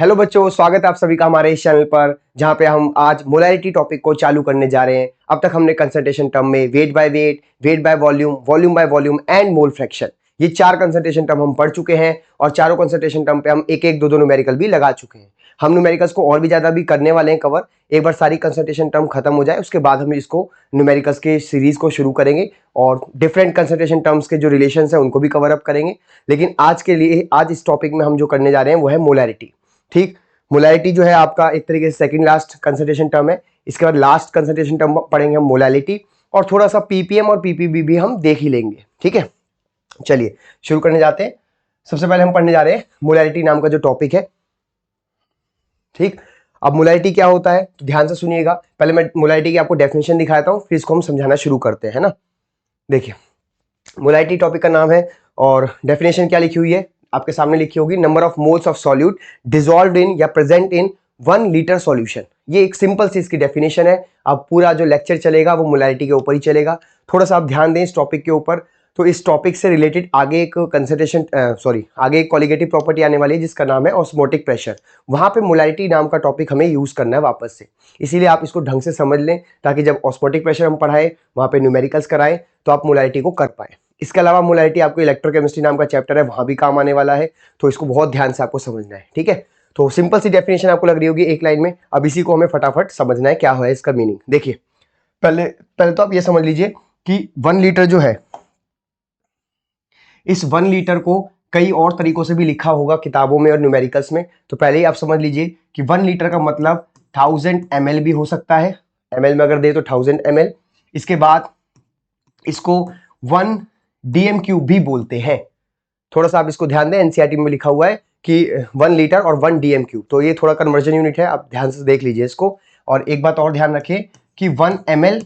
Hello बच्चों, स्वागत है आप सभी का हमारे इस चैनल पर, जहां पे हम आज मोलैरिटी टॉपिक को चालू करने जा रहे हैं। अब तक हमने कंसंट्रेशन टर्म में weight by weight, weight by volume, volume by volume and mole fraction, ये 4 कंसंट्रेशन टर्म हम पढ़ चुके हैं और चारों कंसंट्रेशन टर्म पे हम एक एक दो दो न्यूमेरिकल भी लगा चुके हैं। हम न्यूमेरिकल्स को और भी ज्यादा भी करने वाले हैं कवर। एक बार सारी कंसंट्रेशन टर्म खत्म हो जाए उसके बाद हम इसको न्यूमेरिकल्स के सीरीज को शुरू करेंगे और डिफरेंट कंसंट्रेशन टर्म्स के जो रिलेशन है उनको भी कवर अप करेंगे। लेकिन आज के लिए, आज इस टॉपिक में हम जो करने जा रहे हैं वो है मोलैरिटी। ठीक, मोलैरिटी जो है आपका एक तरीके से सेकंड लास्ट कंसंट्रेशन टर्म है। इसके बाद लास्ट कंसंट्रेशन टर्म पढ़ेंगे हम मोलैरिटी, और थोड़ा सा पीपीएम और पीपीबी भी हम देख ही लेंगे। ठीक है, चलिए शुरू करने जाते हैं। सबसे पहले हम पढ़ने जा रहे हैं मोलैरिटी नाम का जो टॉपिक है। ठीक, अब मोलैरिटी क्या होता है तो ध्यान से सुनिएगा। पहले मैं मोलैरिटी की आपको डेफिनेशन दिखाता हूं, फिर इसको हम समझाना शुरू करते हैं, है ना। देखिए, मोलैरिटी टॉपिक का नाम है और डेफिनेशन क्या लिखी हुई है आपके सामने लिखी होगी। Number of moles of solute dissolved इन या प्रेजेंट इन 1 लीटर सॉल्यूशन। ये एक सिंपल सी इसकी डेफिनेशन है। अब पूरा जो लेक्चर चलेगा वो मोलैरिटी के ऊपर ही चलेगा। थोड़ा सा आप ध्यान दें इस टॉपिक के ऊपर। तो इस टॉपिक से रिलेटेड आगे एक आगे एक कॉलिगेटिव प्रॉपर्टी आने वाली है जिसका नाम है ऑस्मोटिक प्रेशर। वहां पे मोलैरिटी नाम का टॉपिक हमें यूज करना है वापस से, इसीलिए आप इसको ढंग से समझ लें ताकि जब ऑस्मोटिक प्रेशर हम पढ़ाएं वहां पे न्यूमेरिकल्स कराएं तो आप मोलैरिटी को कर पाए। इसके अलावा मोलैरिटी आपको इलेक्ट्रोकेमिस्ट्री नाम का चैप्टर है, वहां भी काम आने वाला है, तो इसको बहुत ध्यान से आपको समझना है। ठीक है, तो सिंपल सी डेफिनेशन आपको लग रही होगी एक लाइन में। अब इसी को हमें फटाफट समझना है क्या है इसका मीनिंग। देखिए, पहले पहले तो आप ये समझ लीजिए कि 1 लीटर जो है, इस 1 लीटर को कई और तरीकों से भी लिखा होगा किताबों में और न्यूमेरिकल्स में। तो पहले ही आप समझ लीजिए कि 1 लीटर का मतलब 1000 ml भी हो सकता है। ml में अगर दे तो 1000 ml। इसके बाद इसको 1 dm³ भी बोलते हैं। थोड़ा सा आप इसको ध्यान दें, एनसीईआरटी में लिखा हुआ है कि 1 लीटर और 1 dm³, तो ये थोड़ा कन्वर्जन यूनिट है, आप ध्यान से देख लीजिए इसको। और एक बात और ध्यान रखें कि 1 ml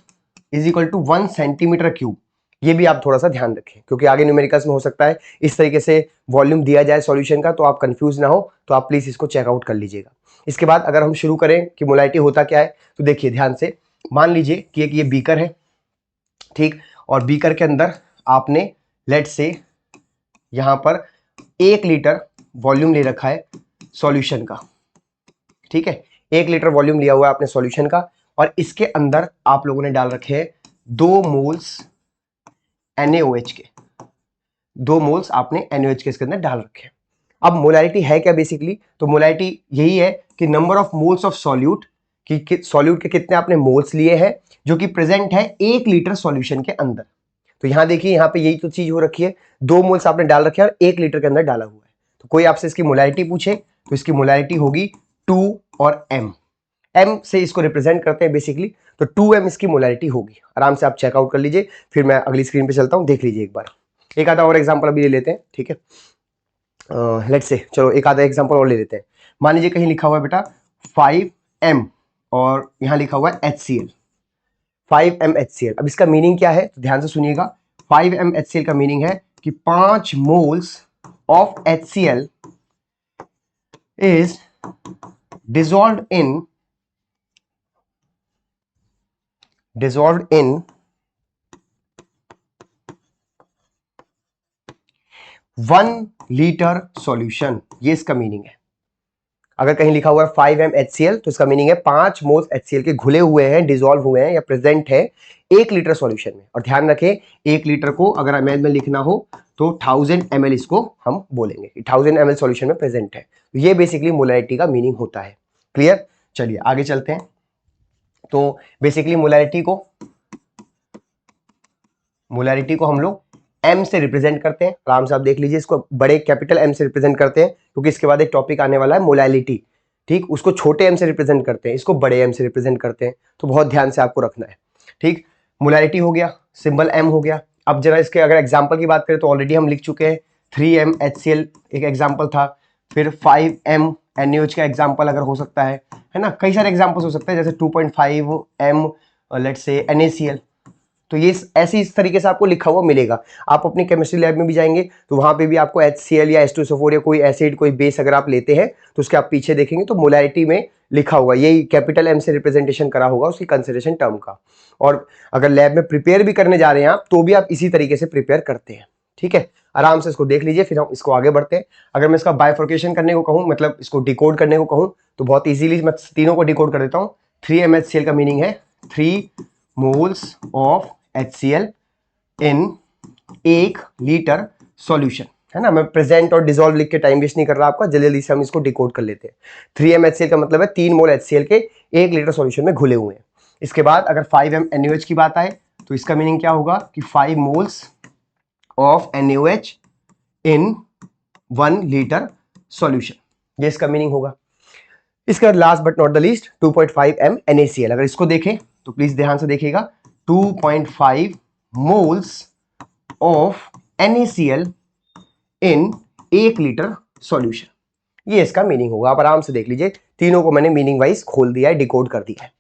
is equal to 1 centimetre cube. ये भी आप थोड़ा सा ध्यान रखें क्योंकि आगे न्यूमेरिकल्स में हो सकता है इस तरीके से वॉल्यूम दिया जाए सॉल्यूशन का, तो आप कंफ्यूज ना हो, तो आप प्लीज इसको चेकआउट कर लीजिएगा। इसके बाद अगर हम शुरू करें कि मोलैरिटी होता क्या है, तो देखिए ध्यान से, मान लीजिए कि एक ये बीकर है। ठीक, और बीकर के अंदर आपने लेट से यहां पर 1 लीटर वॉल्यूम ले रखा है सॉल्यूशन का। ठीक है, 1 लीटर वॉल्यूम लिया हुआ है आपने सॉल्यूशन का, और इसके अंदर आप लोगों ने डाल रखे हैं 2 मोल्स NaOH के। 2 मोल्स आपने NaOH के इसके अंदर डाल रखे हैं। अब मोलैरिटी है क्या बेसिकली, तो मोलैरिटी यही है कि number of moles of solute, कि सॉल्यूट के कितने आपने मोल्स लिए हैं जो कि प्रेजेंट है 1 लीटर सॉल्यूशन के अंदर। तो यहां देखिए, यहां पे यही तो चीज हो रखी है, 2 मोल्स आपने डाल रखे हैं और 1 लीटर के अंदर डाला हुआ है। तो कोई आपसे इसकी मोलैरिटी पूछे तो इसकी मोलैरिटी होगी 2 और m से इसको रिप्रेजेंट करते हैं बेसिकली, तो 2m इसकी मोलैरिटी होगी। आराम से आप चेकआउट कर लीजिए, फिर मैं अगली स्क्रीन पे चलता हूं, देख लीजिए एक बार। एक आधा और एग्जांपल अभी ले लेते हैं। ठीक है, लेट्स से, चलो एक आधा एग्जांपल और ले लेते हैं। मान लीजिए कहीं लिखा हुआ है बेटा 5m और यहां लिखा हुआ है HCl, 5m HCl। अब इसका मीनिंग क्या है तो ध्यान से सुनिएगा। 5m HCl का मीनिंग है कि 5 moles of HCl is dissolved in 1 litre solution. ये इसका मीनिंग है। अगर कहीं लिखा हुआ है 5m HCl तो इसका मीनिंग है 5 मोल्स HCl के घुले हुए हैं, डिसॉल्व हुए हैं या प्रेजेंट है 1 लीटर सॉल्यूशन में। और ध्यान रखें 1 लीटर को अगर ml में लिखना हो तो 1000 ml इसको हम बोलेंगे, 1000 ml सॉल्यूशन में प्रेजेंट है। तो ये बेसिकली मोलैरिटी का मीनिंग होता है। क्लियर, चलिए आगे चलते हैं। तो बेसिकली मोलैरिटी को हम लोग m से रिप्रेजेंट करते हैं। आराम से आप देख लीजिए, इसको बड़े कैपिटल M से रिप्रेजेंट करते हैं क्योंकि इसके बाद एक टॉपिक आने वाला है मोलैलिटी। ठीक, उसको छोटे m से रिप्रेजेंट करते हैं, इसको बड़े m से रिप्रेजेंट करते हैं, तो बहुत ध्यान से आपको रखना है। ठीक, मोलैरिटी हो गया, सिंबल m हो गया। अब जरा इसके अगर एग्जाम्पल की बात करें तो ऑलरेडी हम लिख चुके हैं, 3m HCl एक एग्जाम्पल था, फिर 5m NaOH का एग्जाम्पल अगर हो सकता है ना, कई सारे एग्जाम्पल्स हो सकते हैं, जैसे 2.5m लेट्स से NaCl। तो ये ऐसे इस तरीके से आपको लिखा हुआ मिलेगा। आप अपनी केमिस्ट्री लैब में भी जाएंगे तो वहां पे भी आपको HCl या H2SO4 या कोई एसिड, कोई बेस अगर आप लेते हैं तो उसके आप पीछे देखेंगे तो मोलैरिटी में लिखा होगा, यही कैपिटल M से रिप्रेजेंटेशन करा होगा उसकी कंसिडरेशन टर्म का। और अगर लैब में प्रिपेयर भी करने जा रहे हैं आप तो भी आप इसी तरीके से प्रिपेयर करते हैं। ठीक है, आराम से इसको देख लीजिए, फिर हम इसको आगे बढ़ते हैं। अगर मैं इसका बाइफर्केशन करने को कहूँ, मतलब इसको डिकोड करने को कहूँ, तो बहुत इजीली मैं तीनों को डिकोड कर देता हूँ। 3 MHCl का मीनिंग है 3 moles of HCl in 1 litre solution, है ना। मैं प्रेजेंट और डिसॉल्व लिख के टाइम वेस्ट नहीं कर रहा आपका, जल्दी जल्दी से हम इसको डिकोड कर लेते हैं। 3 MHCl का मतलब है 3 मोल HCl के 1 लीटर सॉल्यूशन में घुले हुए हैं। इसके बाद अगर 5 NaOH की बात आए तो इसका मीनिंग क्या होगा कि 5 moles of NaOH in 1 litre solution, ये इसका मीनिंग होगा। इसके बाद last but not the least 2.5 NaCl, अगर इसको देखें तो प्लीज ध्यान से देखिएगा, 2.5 moles of NaCl in 1 litre solution, ये इसका मीनिंग होगा। आप आराम से देख लीजिए, तीनों को मैंने मीनिंग वाइज खोल दिया है, डिकोड कर दिया है।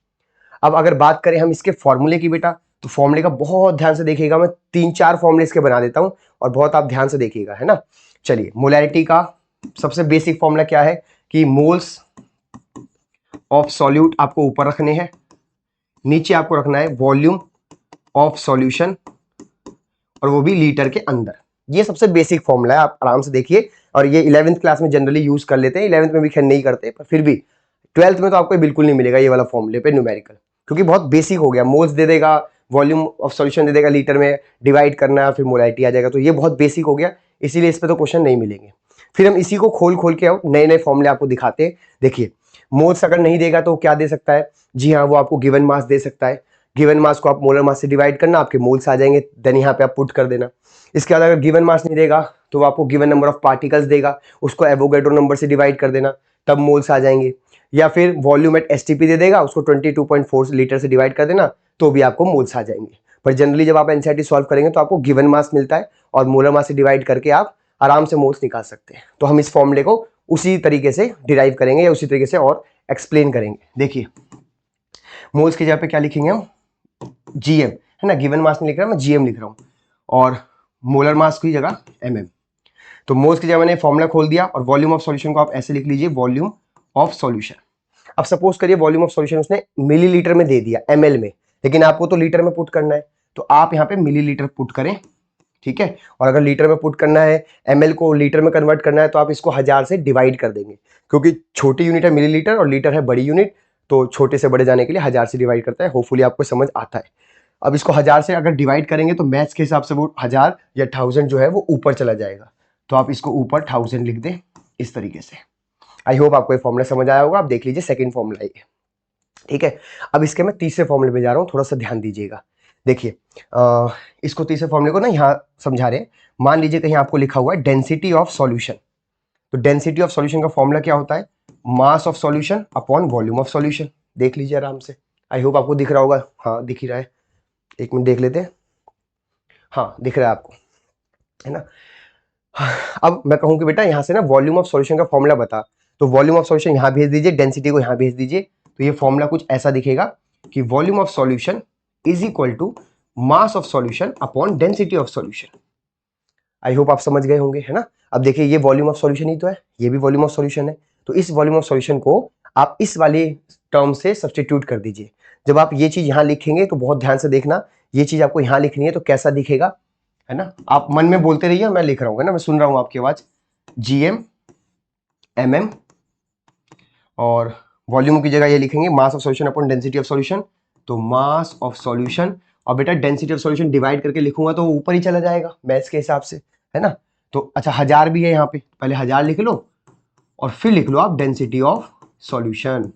अब अगर बात करें हम इसके फॉर्मूले की बेटा, तो फॉर्मूले का बहुत ध्यान से देखिएगा, मैं 3-4 फॉर्मूले इसके बना देता हूं और बहुत आप ध्यान से देखिएगा, है ना। चलिए, मोलैरिटी का सबसे बेसिक फॉर्मूला क्या है कि मोल्स ऑफ सॉल्यूट आपको ऊपर रखने हैं, नीचे आपको रखना है वॉल्यूम ऑफ सॉल्यूशन, और वो भी लीटर के अंदर। ये सबसे बेसिक फॉर्मूला है, आप आराम से देखिए। और ये 11th क्लास में जनरली यूज कर लेते हैं, 11th में भी खैर नहीं करते, पर फिर भी 12th में तो आपको बिल्कुल नहीं मिलेगा ये वाला फॉर्मूले पे न्यूमेरिकल, क्योंकि बहुत बेसिक हो गया। मोल्स दे देगा, वॉल्यूम ऑफ सॉल्यूशन दे देगा, लीटर में डिवाइड करना है, फिर मोलैरिटी आ जाएगा, तो ये बहुत बेसिक हो गया, इसीलिए इस पर तो क्वेश्चन नहीं मिलेंगे। फिर हम इसी को खोल खोल के नए नए फॉर्मूले आपको दिखाते हैं। देखिए, मोल्स अगर नहीं देगा तो क्या दे सकता है, जी हाँ, वो आपको गिवन मास दे सकता है। गिवन मास को आप मोलर मास से डिवाइड करना, आपके मोल्स आ जाएंगे, देन यहाँ पे आप पुट कर देना। इसके बाद अगर गिवन मास नहीं देगा तो वो आपको गिवन नंबर ऑफ पार्टिकल्स देगा, उसको एवोगैड्रो नंबर से डिवाइड कर देना, तब मोल्स आ जाएंगे। या फिर वॉल्यूम एट एसटीपी दे देगा, उसको 22.4 लीटर से डिवाइड कर देना, तो भी आपको मोल्स आ जाएंगे। पर जनरली जब आप एनसीईआरटी सॉल्व करेंगे तो आपको गिवन मास मिलता है और मोलर मास से डिवाइड करके आप आराम से मोल्स निकाल सकते हैं। तो हम इस फॉर्मूले को उसी तरीके से डिराइव करेंगे या उसी तरीके से और एक्सप्लेन करेंगे। देखिए, मोल्स की जगह पे क्या लिखेंगे हम, जीएम, है ना। गिवन मास नहीं लिख रहा, मैं जीएम लिख रहा हूँ, और मोलर मास की जगह एमएम। तो मोल्स की जगह मैंने फॉर्मूला खोल दिया, और वॉल्यूम ऑफ सॉल्यूशन को आप ऐसे लिख लीजिए, वॉल्यूम ऑफ सॉल्यूशन। अब सपोज करिए वॉल्यूम ऑफ सॉल्यूशन उसने मिलीलीटर में दे दिया, एमएल में, लेकिन आपको तो लीटर में पुट करना है, तो आप यहाँ पे मिलीलीटर पुट करें, ठीक है। और अगर लीटर में पुट करना है, एमएल को लीटर में कन्वर्ट करना है, तो आप इसको 1000 से डिवाइड कर देंगे, क्योंकि छोटी यूनिट है मिलीलीटर और लीटर है बड़ी यूनिट, तो छोटे से बड़े जाने के लिए 1000 से डिवाइड करता है। होपफुली आपको समझ आता है। अब इसको 1000 से अगर डिवाइड करेंगे तो मैथ्स के हिसाब से वो 1000 या 1000 जो है वो ऊपर चला जाएगा, तो आप इसको ऊपर 1000 लिख दें इस तरीके से। आई होप आपको ये फॉर्मूला समझ आया होगा। आप देख लीजिए सेकंड फॉर्मूला ये, ठीक है। अब इसके मैं तीसरे फॉर्मूले पे जा रहा हूँ, थोड़ा सा ध्यान दीजिएगा। देखिए, इसको तीसरे फॉर्मूले को ना यहाँ समझा रहे हैं। मान लीजिए कहीं आपको लिखा हुआ है डेंसिटी ऑफ सॉल्यूशन, तो डेंसिटी ऑफ सॉल्यूशन का फॉर्मूला क्या होता है, मास of solution upon volume of solution. देख लीजिए आराम से, आई होप आपको दिख रहा होगा। हाँ, दिख ही रहा है, एक मिनट देख लेते हैं। हाँ, दिख रहा है आपको, है ना। अब मैं कहूँ कि बेटा यहाँ से ना वॉल्यूम ऑफ सॉल्यूशन का फॉर्मूला बता, तो वॉल्यूम ऑफ सॉल्यूशन यहाँ भेज दीजिए, डेंसिटी को यहाँ भेज दीजिए, तो ये फॉर्मूला कुछ ऐसा दिखेगा कि volume of solution is equal to mass of solution upon density of solution. I hope आप समझ गए होंगे, है ना। अब देखिए, ये वॉल्यूम ऑफ सॉल्यूशन ही तो है, ये भी वॉल्यूम ऑफ सॉल्यूशन है, तो इस वॉल्यूम ऑफ सॉल्यूशन को आप इस वाली टर्म से सब्स्टिट्यूट कर दीजिए। जब आप ये चीज यहाँ लिखेंगे तो बहुत ध्यान से देखना, ये चीज आपको यहाँ लिखनी है तो कैसा दिखेगा, है ना। आप मन में बोलते रहिए, मैं लिख रहा हूँ, है ना, मैं सुन रहा हूँ आपकी आवाज। जीएम एमएम, और वॉल्यूम की जगह ये लिखेंगे मास of solution upon density of solution, तो मास ऑफ सॉल्यूशन। और बेटा डेंसिटी ऑफ सॉल्यूशन डिवाइड करके लिखूंगा तो ऊपर ही चला जाएगा मैथ्स के हिसाब से, है ना। तो अच्छा, 1000 भी है यहाँ पे, पहले 1000 लिख लो और फिर लिख लो आप डेंसिटी ऑफ सॉल्यूशन।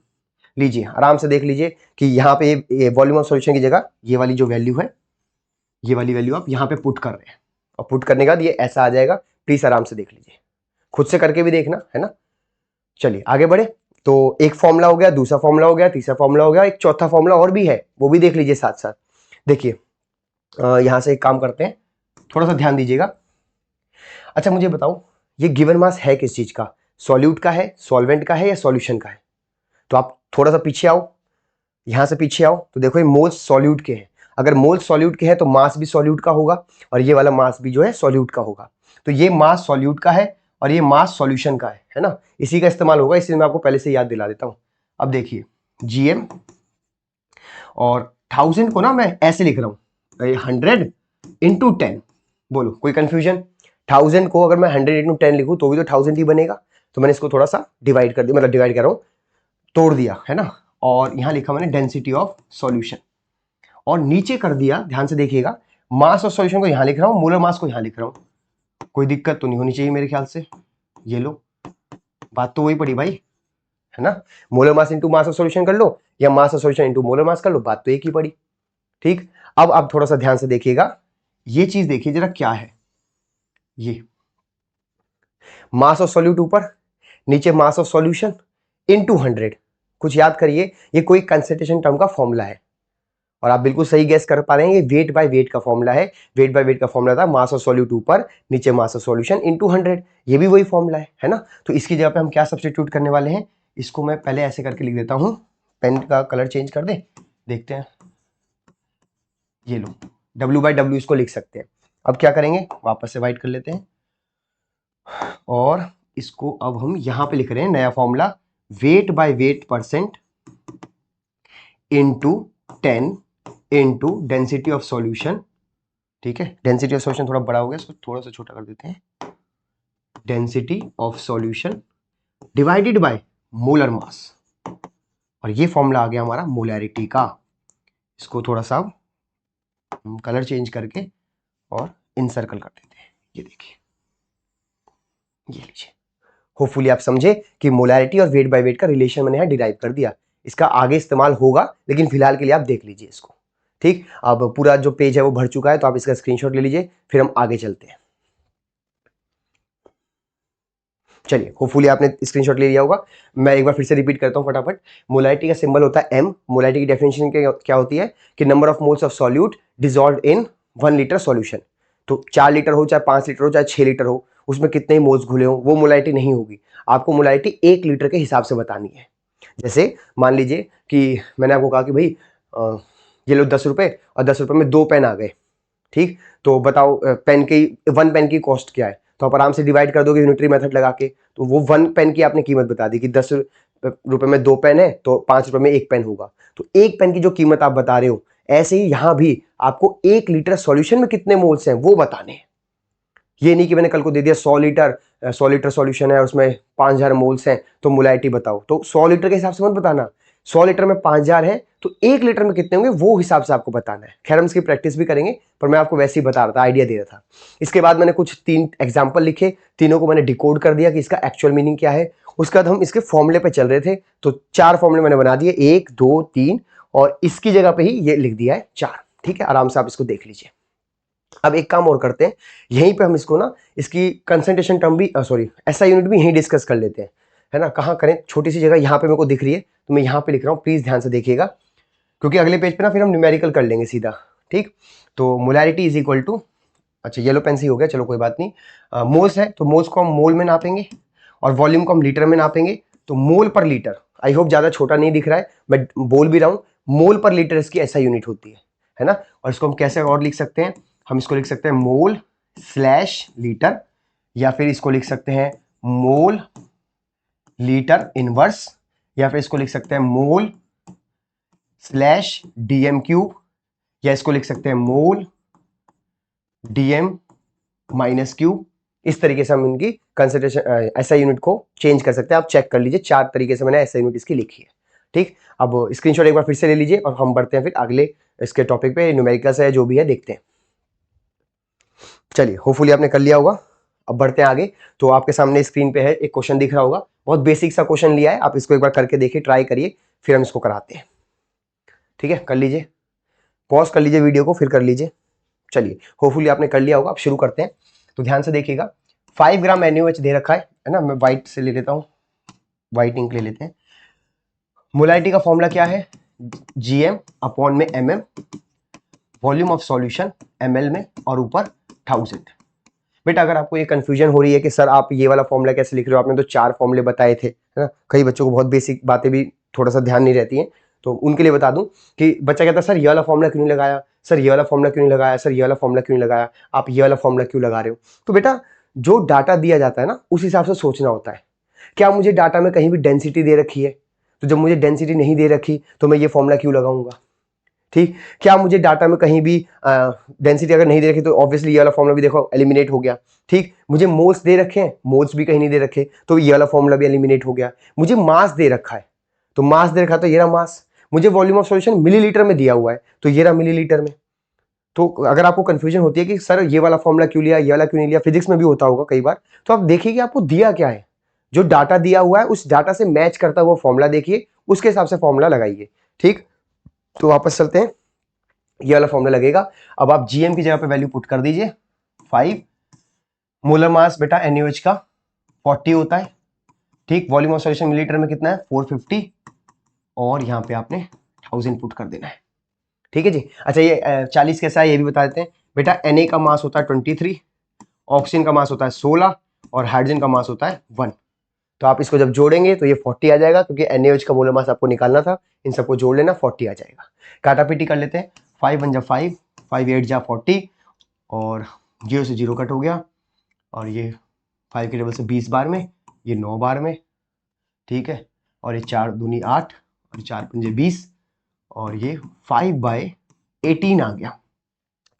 लीजिए आराम से देख लीजिए कि यहाँ पे ये वॉल्यूम ऑफ सॉल्यूशन की जगह ये वाली जो वैल्यू है, ये वाली वैल्यू आप यहाँ पे पुट कर रहे हैं, और पुट करने के बाद ये ऐसा आ जाएगा। प्लीज आराम से देख लीजिए, खुद से करके भी देखना, है ना। चलिए आगे बढ़े। तो एक फॉर्मूला हो गया, दूसरा फॉर्मूला हो गया, तीसरा फॉर्मूला हो गया, एक चौथा फॉर्मूला और भी है, वो भी देख लीजिए साथ साथ। देखिए, यहां से एक काम करते हैं, थोड़ा सा ध्यान दीजिएगा। अच्छा मुझे बताओ, ये गिवन मास है किस चीज का, सॉल्यूट का है, सॉल्वेंट का है, या सॉल्यूशन का है। तो आप थोड़ा सा पीछे आओ, यहां से पीछे आओ, तो देखो ये मोल्स सॉल्यूट के हैं। अगर मोल्स सॉल्यूट के हैं तो मास भी सॉल्यूट का होगा, और ये वाला मास भी जो है सॉल्यूट का होगा। तो ये मास सॉल्यूट का है और ये मास सॉल्यूशन का है ना। इसी का इस्तेमाल होगा, इसलिए मैं आपको पहले से याद दिला देता हूं। अब देखिए, जीएम और 1000 को ना मैं ऐसे लिख रहा हूं, 100 × 10, बोलो कोई कंफ्यूजन? 1000 को अगर मैं 100 इंटू 10 लिखूं तो भी तो 1000 ही बनेगा। तो मैंने इसको थोड़ा सा डिवाइड कर दिया, मतलब डिवाइड कर रहा हूं, तोड़ दिया है ना। और यहां लिखा मैंने डेंसिटी ऑफ सॉल्यूशन, और नीचे कर दिया, ध्यान से देखिएगा, मास ऑफ सॉल्यूशन को यहां लिख रहा हूं, मोलर मास को यहां लिख रहा हूं। कोई दिक्कत तो नहीं होनी चाहिए मेरे ख्याल से। ये लो, बात तो वही पड़ी भाई, है ना। Molar mass into mass of solution कर लो, या मास of solution into molar mass कर लो, बात तो एक ही पड़ी। ठीक, अब आप थोड़ा सा ध्यान से देखिएगा, ये चीज देखिए जरा क्या है। ये मास ऑफ सॉल्यूट ऊपर, नीचे मास ऑफ सॉल्यूशन इनटू 100। कुछ याद करिए, ये कोई कंसंट्रेशन टर्म का फॉर्मूला है, और आप बिल्कुल सही गैस कर पा रहे हैं, ये वेट बाय वेट का फॉर्मूला है। वेट बाय वेट का फॉर्मूला था मास ऑफ सॉल्यूट ऊपर, नीचे मास ऑफ सॉल्यूशन इनटू 100। ये भी वही फॉर्मूला है ना। तो इसकी जगह पे हम क्या सब्स्टिट्यूट करने वाले हैं, इसको मैं पहले ऐसे करके लिख देता हूं, पेन का कलर चेंज कर दे, देखते हैं। ये लो, W बाई डब्ल्यू इसको लिख सकते हैं। अब क्या करेंगे, वापस से वाइट कर लेते हैं, और इसको अब हम यहां पे लिख रहे हैं नया formula, weight by weight percent into 10 into density of solution. ठीक है, डेंसिटी ऑफ सॉल्यूशन थोड़ा बड़ा हो गया, इसको थोड़ा सा छोटा कर देते हैं। Density of solution divided by molar mass, और ये फॉर्मूला आ गया हमारा मोलैरिटी का। इसको थोड़ा सा कलर चेंज करके और इनसर्कल कर देते हैं। ये देखिए, ये लीजिए। होपफुली आप समझे कि मोलैरिटी और वेट बाय वेट का रिलेशन मैंने यहाँ डिराइव कर दिया। इसका आगे इस्तेमाल होगा, लेकिन फिलहाल के लिए आप देख लीजिए इसको। ठीक, अब पूरा जो पेज है वो भर चुका है, तो आप इसका स्क्रीनशॉट ले लीजिए, फिर हम आगे चलते हैं। चलिए, होपफुली आपने स्क्रीनशॉट ले लिया होगा। मैं एक बार फिर से रिपीट करता हूँ फटाफट। मोलैरिटी का सिंबल होता है M। मोलैरिटी की डेफिनेशन क्या होती है कि number of moles of solute dissolved in 1 litre solution. तो 4 लीटर हो, चाहे 5 लीटर हो, चाहे 6 लीटर हो, उसमें कितने ही मोल्स घुले हो, वो मोलैरिटी नहीं होगी। आपको मोलैरिटी 1 लीटर के हिसाब से बतानी है। जैसे मान लीजिए कि मैंने आपको कहा कि भाई ये लो 10 रुपए, और 10 रुपए में 2 पेन आ गए। ठीक, तो बताओ पेन की 1 पेन की कॉस्ट क्या है, तो आप आराम से डिवाइड कर दोगे यूनिटरी मेथड लगा के। तो वो 1 पेन की आपने कीमत बता दी कि 10 रुपए में 2 पेन है, तो 5 रुपए में 1 पेन होगा। तो 1 पेन की जो कीमत आप बता रहे हो, ऐसे ही यहां भी आपको 1 लीटर सॉल्यूशन में कितने मोल्स हैं वो बताने हैं। ये नहीं कि मैंने कल को दे दिया 100 लीटर सॉल्यूशन है, उसमें 5000 मोल्स हैं, तो मोलैरिटी बताओ। तो 100 लीटर के हिसाब से मत बताना, 100 लीटर में 5000 है, तो 1 लीटर में कितने होंगे वो हिसाब से आपको बताना है। खैर हम इसकी प्रैक्टिस भी करेंगे, पर मैं आपको वैसे ही बता रहा था, आइडिया दे रहा था। इसके बाद मैंने कुछ 3 एग्जाम्पल लिखे, तीनों को मैंने डिकोड कर दिया कि इसका एक्चुअल मीनिंग क्या है। उसके बाद हम इसके फॉर्मूले पे चल रहे थे, तो 4 फॉर्मूले मैंने बना दिए, 1 2 3, और इसकी जगह पे ही ये लिख दिया है 4। ठीक है, आराम से आप इसको देख लीजिए। अब एक काम और करते हैं, यहीं पे हम इसको ना, इसकी कंसंट्रेशन टर्म भी सॉरी एसआई यूनिट भी यहीं डिस्कस कर लेते हैं, है ना। कहाँ करें, छोटी सी जगह यहाँ पे मेरे को दिख रही है, तो मैं यहाँ पे लिख रहा हूँ, प्लीज ध्यान से देखिएगा, क्योंकि अगले पेज पे ना फिर हम न्यूमेरिकल कर लेंगे सीधा। ठीक, तो मोलैरिटी इज इक्वल टू, अच्छा येलो पेन से ही हो गया, चलो कोई बात नहीं। मोल्स है, तो मोल्स को हम मोल में नापेंगे, और वॉल्यूम को हम लीटर में नापेंगे। तो मोल पर लीटर, आई होप ज्यादा छोटा नहीं दिख रहा है, मैं बोल भी रहा हूँ, मोल पर लीटर इसकी ऐसा यूनिट होती है ना। और इसको हम कैसे और लिख सकते हैं, हम इसको लिख सकते हैं मोल स्लैश लीटर, या फिर इसको लिख सकते हैं मोल लीटर इनवर्स, या फिर इसको लिख सकते हैं मोल स्लैश डीएम क्यूब, या इसको लिख सकते हैं मोल डीएम माइनस क्यूब। इस तरीके से हम इनकी कंसंट्रेशन एसआई यूनिट को चेंज कर सकते हैं। आप चेक कर लीजिए, 4 तरीके से मैंने एसआई यूनिट इसकी लिखी है। ठीक, अब स्क्रीनशॉट एक बार फिर से ले लीजिए, और हम बढ़ते हैं फिर अगले इसके टॉपिक पे, न्यूमेरिकल्स है जो भी है देखते हैं। चलिए, होपफुली आपने कर लिया होगा। अब बढ़ते हैं आगे। तो आपके सामने स्क्रीन पे है, एक क्वेश्चन दिख रहा होगा, बहुत बेसिक सा क्वेश्चन लिया है, आप इसको एक बार करके देखिए, ट्राई करिए, फिर हम इसको कराते हैं। ठीक है, कर लीजिए, पॉज कर लीजिए वीडियो को, फिर कर लीजिए। चलिए, होपफुली आपने कर लिया होगा। अब शुरू करते हैं, तो ध्यान से देखिएगा। 5 ग्राम NaOH दे रखा है ना। मैं व्हाइट से ले लेता हूँ, व्हाइट इंक ले लेते हैं। मोलैरिटी का फॉर्मूला क्या है, GM अपॉन में MM, volume of solution ml में, और ऊपर 1000। बेटा अगर आपको ये कंफ्यूजन हो रही है कि सर आप ये वाला फॉर्मूला कैसे लिख रहे हो, आपने तो 4 फॉर्मूले बताए थे, है ना। कई बच्चों को बहुत बेसिक बातें भी थोड़ा सा ध्यान नहीं रहती हैं, तो उनके लिए बता दूं कि बच्चा कहता है सर ये वाला फॉर्मूला क्यों नहीं लगाया, सर ये वाला फॉर्मूला क्यों नहीं लगाया, सर ये वाला फॉर्मूला क्यों नहीं लगाया, आप ये वाला फॉर्मूला क्यों लगा रहे हो। तो बेटा जो डाटा दिया जाता है ना, उस हिसाब से सोचना होता है। क्या मुझे डाटा में कहीं भी डेंसिटी दे रखी है, तो जब मुझे डेंसिटी नहीं दे रखी तो मैं ये फॉर्मूला क्यों लगाऊंगा। ठीक, क्या मुझे डाटा में कहीं भी डेंसिटी अगर नहीं दे रखी तो ऑब्वियसली ये वाला फॉर्मूला भी देखो एलिमिनेट हो गया। ठीक, मुझे मोल्स दे रखे हैं, मोल्स भी कहीं नहीं दे रखे तो ये वाला फॉर्मूला भी एलिमिनेट हो गया। मुझे मास दे रखा है तो मास दे रखा है तो ये रहा मास। मुझे वॉल्यूम ऑफ सॉल्यूशन मिलीलीटर में दिया हुआ है तो ये रहा मिलीलीटर में। तो अगर आपको कंफ्यूजन होती है कि सर ये वाला फॉर्मूला क्यों लिया, ये वाला क्यों नहीं लिया, फिजिक्स में भी होता होगा कई बार, तो आप देखिए कि आपको दिया क्या है, जो डाटा दिया हुआ है उस डाटा से मैच करता हुआ फॉर्मूला देखिए, उसके हिसाब से फॉर्मूला लगाइए। ठीक, तो वापस चलते हैं, ये वाला फॉर्मूला लगेगा। अब आप जीएम की जगह पे वैल्यू पुट कर दीजिए 5। मोलर मास बेटा NaOH का 40 होता है। ठीक, वॉल्यूम ऑफ सॉल्यूशन मिलीलीटर में कितना है 450 और यहाँ पे आपने 1000 पुट कर देना है। ठीक है जी। अच्छा ये 40 कैसा है ये भी बता देते हैं बेटा। Na का मास होता है 23, ऑक्सीजन का मास होता है 16 और हाइड्रोजन का मास होता है 1। तो आप इसको जब जोड़ेंगे तो ये 40 आ जाएगा क्योंकि NaOH का मोलर मास आपको निकालना था, इन सबको जोड़ लेना 40 आ जाएगा। काटापीटी कर लेते हैं, 5 1 जा 5, 5 8 जा 40 और 0 से 0 कट हो गया और ये 5 के टेबल से 20 बार में, ये 9 बार में। ठीक है, और ये 4 दूनी 8 और 4 पंजे 20 और ये 5/18 आ गया,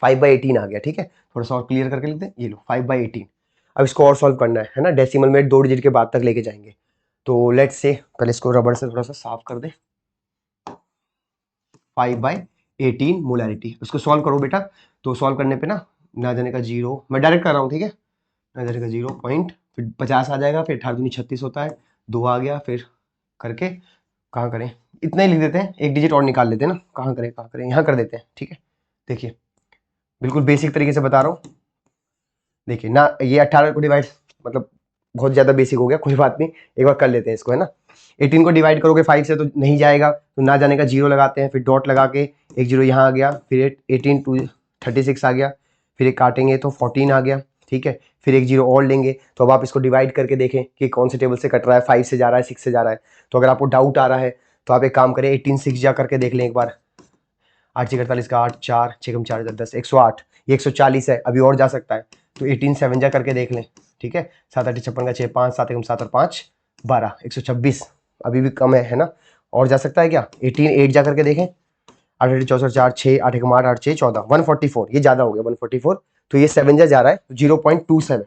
5/18 आ गया। ठीक है, थोड़ा सा और क्लियर करके लिखते हैं, ये लो 5/18। अब इसको और सॉल्व करना है ना, डेसिमल में 2 डिजिट के बाद तक लेके जाएंगे। तो लेट्स से पहले इसको रबड़ से थोड़ा सा साफ कर दे। 5/18 मोलैरिटी, उसको सॉल्व करो बेटा। तो सॉल्व करने पे ना जाने का 0, मैं डायरेक्ट कर रहा हूँ। ठीक है, ना जाने का 0 पॉइंट, फिर 50 आ जाएगा, फिर 18 दूनी 36 होता है, 2 आ गया, फिर करके कहाँ करें, इतना ही लिख देते हैं, एक डिजिट और निकाल लेते हैं ना, कहाँ करें यहाँ कर देते हैं। ठीक है, देखिए बिल्कुल बेसिक तरीके से बता रहा हूँ। देखिए ना, ये 18 को डिवाइड, मतलब बहुत ज़्यादा बेसिक हो गया, कोई बात नहीं, एक बार कर लेते हैं इसको, है ना। 18 को डिवाइड करोगे 5 से तो नहीं जाएगा, तो ना जाने का 0 लगाते हैं, फिर डॉट लगा के एक 0 यहाँ आ गया, फिर 18 2 36 आ गया, फिर एक काटेंगे तो 14 आ गया। ठीक है, फिर एक 0 और लेंगे। तो अब आप इसको डिवाइड करके देखें कि कौन से टेबल से कट रहा है, 5 से जा रहा है 6 से जा रहा है। तो अगर आपको डाउट आ रहा है तो आप एक काम करें, 18 6 जा करके देख लें एक बार। 8 6 48 का 8 4 6 4 10 108, ये 140 है, अभी और जा सकता है। तो 18 7 जा करके देख लें। ठीक है, 7 8 56 का 6 5 7 7 और 5 12, 126, अभी भी कम है ना, और जा सकता है क्या। 18 8 जा करके देखें, 8 8 64 4 6 8 1 8 8 6 14 144, ये ज़्यादा हो गया 144, तो ये 7 जा रहा है 0.27।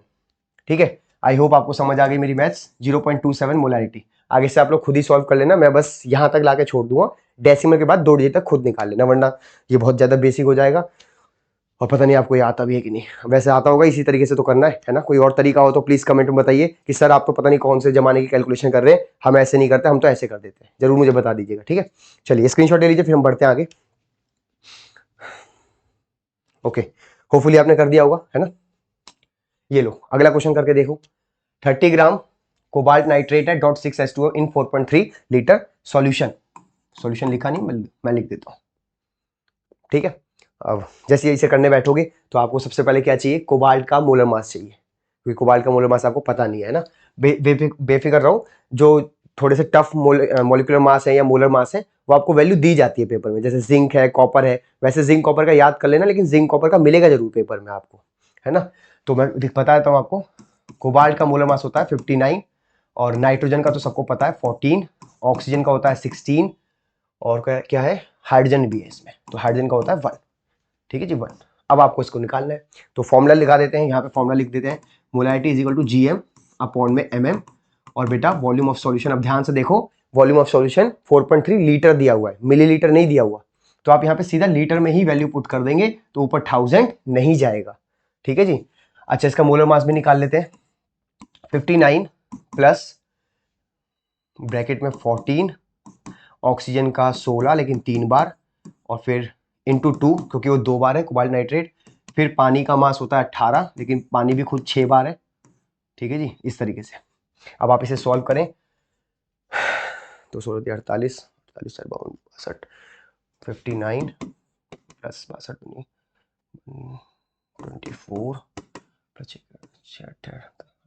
ठीक है, आई होप आपको समझ आ गई मेरी मैथ्स। 0.27 मोलैरिटी, आगे से आप लोग खुद ही सॉल्व कर लेना, मैं बस यहाँ तक लाके छोड़ दूंगा, डेसिमल के बाद 2 डिजिट तक खुद निकाल लेना, वरना ये बहुत ज़्यादा बेसिक हो जाएगा और पता नहीं आपको ये आता भी है कि नहीं। वैसे आता होगा, इसी तरीके से तो करना है ना। कोई और तरीका हो तो प्लीज़ कमेंट में बताइए कि सर आप तो पता नहीं कौन से जमाने की कैलकुलेशन कर रहे हैं, हम ऐसे नहीं करते, हम तो ऐसे कर देते हैं, जरूर मुझे बता दीजिएगा। ठीक है, चलिए स्क्रीनशॉट ले लीजिए, फिर हम बढ़ते हैं आगे। ओके, होपफुली आपने कर दिया होगा, है ना। ये लो अगला क्वेश्चन करके देखो। 30 ग्राम कोबाल्ट नाइट्रेट है .6H2O इन 4.3 लीटर सॉल्यूशन। सॉल्यूशन लिखा नहीं, मैं लिख देता हूँ। ठीक है, अब जैसे इसे करने बैठोगे तो आपको सबसे पहले क्या चाहिए, कोबाल्ट का मोलर मास चाहिए, क्योंकि कोबाल्ट का मोलर मास आपको पता नहीं है ना। बेफिक्र रहो, जो थोड़े से टफ मोलिकुलर मास है या मोलर मास है वो आपको वैल्यू दी जाती है पेपर में, जैसे जिंक है, कॉपर है। वैसे जिंक कॉपर का याद कर लेना, लेकिन जिंक कॉपर का मिलेगा जरूर पेपर में आपको, है ना। तो मैं बता देता हूँ आपको, कोबाल्ट का मोलर मास होता है 59 और नाइट्रोजन का तो सबको पता है 14, ऑक्सीजन का होता है 16 और क्या है, हाइड्रोजन भी है इसमें, तो हाइड्रोजन का होता है 1। ठीक है जी, 1। अब आपको इसको निकालना है, तो फॉर्मूला लगा देते हैं, यहाँ पे फॉर्मूला लिख देते हैं, molarity is equal to GM upon में MM और बेटा वॉल्यूम ऑफ सॉल्यूशन। अब ध्यान से देखो, वॉल्यूम ऑफ सॉल्यूशन 4.3 लीटर दिया हुआ है, मिलीलीटर नहीं दिया हुआ, तो आप यहाँ पे सीधा लीटर में ही वैल्यू पुट कर देंगे, तो ऊपर 1000 नहीं जाएगा। ठीक है जी। अच्छा, इसका मोलर मास भी निकाल लेते हैं, 59 प्लस ब्रैकेट में 14, ऑक्सीजन का 16 लेकिन 3 बार, और फिर इंटू 2 क्योंकि वो 2 बार है कोबाल्ट नाइट्रेट, फिर पानी का मास होता है 18 लेकिन पानी भी खुद 6 बार है। ठीक है जी, इस तरीके से अब आप इसे सॉल्व करें, तो 16 48 48 62 59 प्लस 62 24 प्लस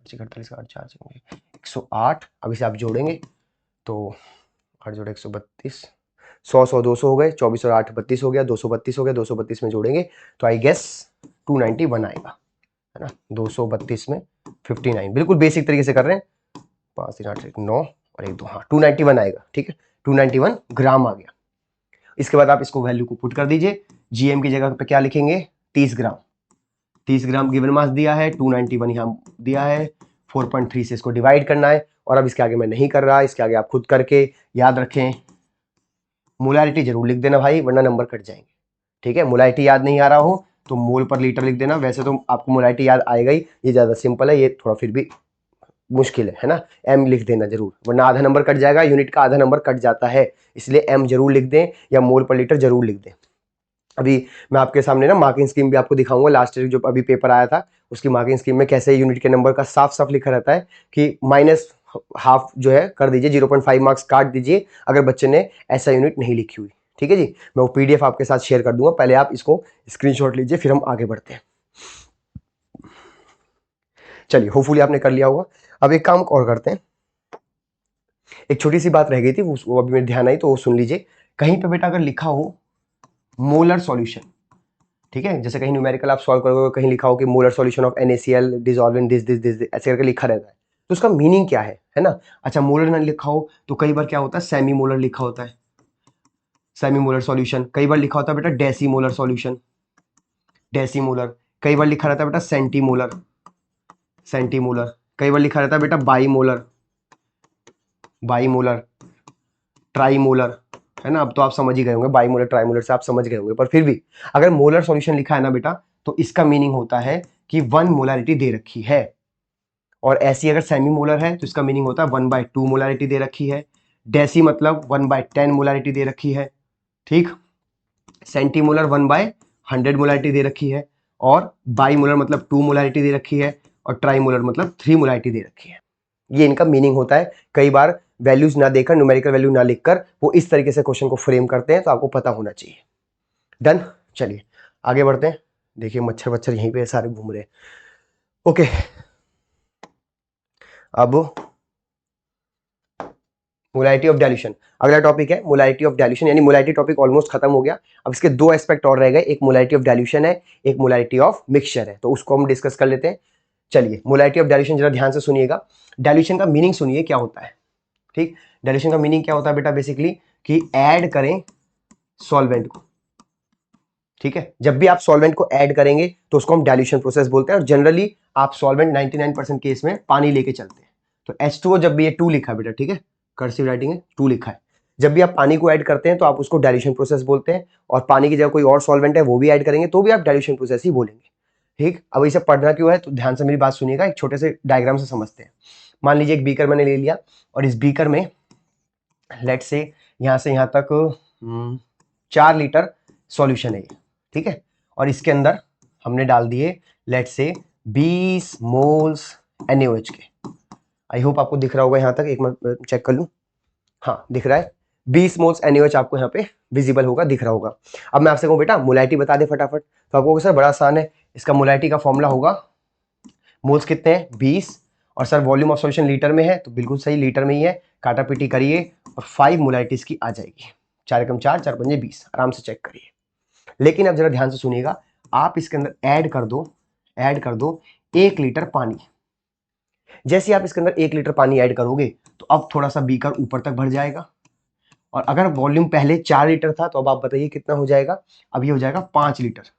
48 का 4 108। अब इसे आप जोड़ेंगे तो 8 जोड़े 132, 100 200 हो गए, 24 और 8 32 हो गया, 232 हो गया, 232 में जोड़ेंगे तो आई गेस 291 आएगा, है ना। 232 में 59, बिल्कुल बेसिक तरीके से कर रहे हैं, 5 3 8 1 9 और 1 2, हाँ 291 आएगा। ठीक है, 291 ग्राम आ गया। इसके बाद आप इसको वैल्यू को पुट कर दीजिए। जीएम की जगह पे क्या लिखेंगे, 30 ग्राम। 30 ग्राम गिवन मास दिया है, 291 यहाँ दिया है, 4.3 से इसको डिवाइड करना है। और अब इसके आगे मैं नहीं कर रहा, इसके आगे आप खुद करके याद रखें। मोलारिटी जरूर लिख देना भाई, वरना नंबर कट जाएंगे। ठीक है, मोलारिटी याद नहीं आ रहा हो तो मोल पर लीटर लिख देना। वैसे तो आपको मोलारिटी याद आएगा ही, ये ज़्यादा सिंपल है, ये थोड़ा फिर भी मुश्किल है ना। एम लिख देना जरूर, वरना आधा नंबर कट जाएगा, यूनिट का आधा नंबर कट जाता है, इसलिए एम जरूर लिख दें या मोल पर लीटर जरूर लिख दें। अभी मैं आपके सामने ना मार्किंग स्कीम भी आपको दिखाऊंगा, लास्ट ईयर जो अभी पेपर आया था उसकी मार्किंग स्कीम में कैसे यूनिट के नंबर का साफ साफ लिखा रहता है कि माइनस हाफ जो है कर दीजिए, 0.5 मार्क्स काट दीजिए अगर बच्चे ने ऐसा यूनिट नहीं लिखी हुई। ठीक है जी, मैं वो पीडीएफ आपके साथ शेयर कर दूंगा, पहले आप इसको स्क्रीनशॉट लीजिए, फिर हम आगे बढ़ते हैं। चलिए, होपफुली आपने कर लिया होगा। अब एक काम और करते हैं, एक छोटी सी बात रह गई थी, वो अभी मेरे ध्यान आई तो वो सुन लीजिए। कहीं पे बेटा अगर लिखा हो मोलर सॉल्यूशन, ठीक है, जैसे कहीं न्यूमेरिकल आप सॉल्व करोगे, कहीं लिखा हो कि molar solution of NaCl dissolve in this this this ऐसे करके लिखा रहता है, तो उसका मीनिंग क्या है ना। अच्छा, मोलर ना लिखा हो तो कई बार क्या होता है, सेमी मोलर लिखा होता है, सेमी मोलर सॉल्यूशन। कई बार लिखा होता है बेटा डेसीमोलर सॉल्यूशन, डेसीमोलर। कई बार लिखा रहता है बेटा सेंटीमोलर, सेंटीमोलर। कई बार लिखा रहता है बेटा बाईमोलर, बाईमोलर, ट्राईमोलर, है ना। अब तो आप समझ ही गए होंगे, बाईमोलर ट्राईमोलर से आप समझ गए होंगे, पर फिर भी अगर मोलर सॉल्यूशन लिखा है ना बेटा, तो इसका मीनिंग होता है कि 1 मोलारिटी दे रखी है। और ऐसी अगर सेमी मोलर है तो इसका मीनिंग होता है 1/2 मोलारिटी दे रखी है। डेसी मतलब 1/10 मोलारिटी दे रखी है। ठीक, सेंटीमोलर 1/100 मोलारिटी दे रखी है। और बाईमोलर मतलब 2 मोलारिटी दे रखी है। और ट्राईमोलर मतलब 3 मोलारिटी दे रखी है। ये इनका मीनिंग होता है। कई बार वैल्यूज ना देकर, न्यूमेरिकल वैल्यू ना लिखकर वो इस तरीके से क्वेश्चन को फ्रेम करते हैं, तो आपको पता होना चाहिए। डन, चलिए आगे बढ़ते हैं। देखिए मच्छर वच्छर यहीं पे सारे घूम रहे हैं। ओके, अब मोलारिटी ऑफ डाइल्यूशन अगला टॉपिक है। मोलारिटी ऑफ डाइल्यूशन, यानी मोलारिटी टॉपिक ऑलमोस्ट खत्म हो गया। अब इसके दो एस्पेक्ट और रह गए, एक मोलारिटी ऑफ डाइल्यूशन है, एक मोलारिटी ऑफ मिक्सचर है, तो उसको हम डिस्कस कर लेते हैं। चलिए, मोलारिटी ऑफ डाइल्यूशन जरा ध्यान से सुनिएगा। डाइल्यूशन का मीनिंग सुनिए क्या होता है। ठीक, डाइल्यूशन का मीनिंग क्या होता है बेटा, बेसिकली कि ऐड करें सॉल्वेंट को। ठीक है, जब भी आप सॉल्वेंट को ऐड करेंगे तो उसको हम डाइल्यूशन प्रोसेस बोलते हैं। और जनरली आप सॉल्वेंट 99% केस में पानी लेके चलते हैं। तो H2O, जब भी ये 2 लिखा है बेटा, ठीक है, कर्सिव राइटिंग है, 2 लिखा है, जब भी आप पानी को ऐड करते हैं तो आप उसको डाइल्यूशन प्रोसेस बोलते हैं। और पानी की जगह कोई और सॉल्वेंट है वो भी ऐड करेंगे तो भी आप डाइल्यूशन प्रोसेस ही बोलेंगे। ठीक, अब इसे पढ़ना क्यों है, तो ध्यान से मेरी बात सुनिएगा, एक छोटे से डायग्राम से समझते हैं। मान लीजिए एक बीकर मैंने ले लिया, और इस बीकर में लेट से यहाँ तक 4 लीटर सॉल्यूशन है ये। ठीक है, और इसके अंदर हमने डाल दिए लेट से 20 मोल्स NaOH के। आई होप आपको दिख रहा होगा यहाँ तक, एक मैं चेक कर लूँ। हाँ, दिख रहा है, 20 मोल्स NaOH आपको यहाँ पे विजिबल होगा, दिख रहा होगा। अब मैं आपसे कहूँ बेटा मोलारिटी बता दे फटाफट, तो आपको सर बड़ा आसान है, इसका मोलारिटी का फॉर्मूला होगा, मोल्स कितने हैं 20, और sir volume of solution litre में है, तो बिल्कुल सही, लीटर में ही है। काटा पीटी करिए और 5 मोलारिटी इसकी आ जाएगी। 4 एकम 4, 4 पंजे 20, आराम से चेक करिए। लेकिन अब जरा ध्यान से सुनिएगा, आप इसके अंदर ऐड कर दो 1 लीटर पानी। जैसे आप इसके अंदर 1 लीटर पानी ऐड करोगे तो अब थोड़ा सा बीकर ऊपर तक भर जाएगा। और अगर वॉल्यूम पहले 4 लीटर था तो अब आप बताइए कितना हो जाएगा, अब ये हो जाएगा 5 लीटर।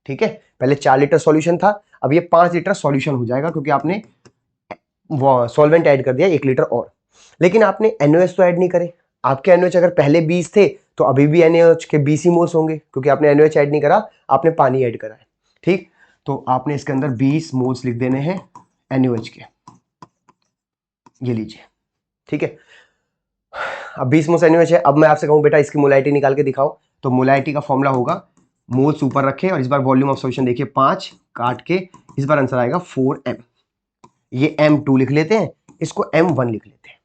ठीक है, पहले 4 लीटर सॉल्यूशन था, अब ये 5 लीटर सॉल्यूशन हो जाएगा, क्योंकि आपने सॉल्वेंट ऐड कर दिया 1 लीटर और। लेकिन आपने NaOH तो ऐड नहीं करे। आपके NaOH अगर पहले 20 थे तो अभी भी NaOH के 20 ही मोल्स होंगे, क्योंकि आपने NaOH ऐड नहीं करा, आपने पानी ऐड करा है। ठीक, तो आपने इसके अंदर 20 मोल्स लिख देने हैं NaOH के, ये लीजिए। ठीक है, अब 20 मोल्स NaOH है। अब मैं आपसे कहूं बेटा इसकी मोलारिटी निकाल के दिखाओ, तो मोलारिटी का फॉर्मूला होगा, मोल्स ऊपर रखे और इस बार वॉल्यूम ऑफ सॉल्यूशन देखिए 5 काट के, इस बार आंसर आएगा 4m। ये M2 लिख लेते हैं, इसको M1 लिख लेते हैं।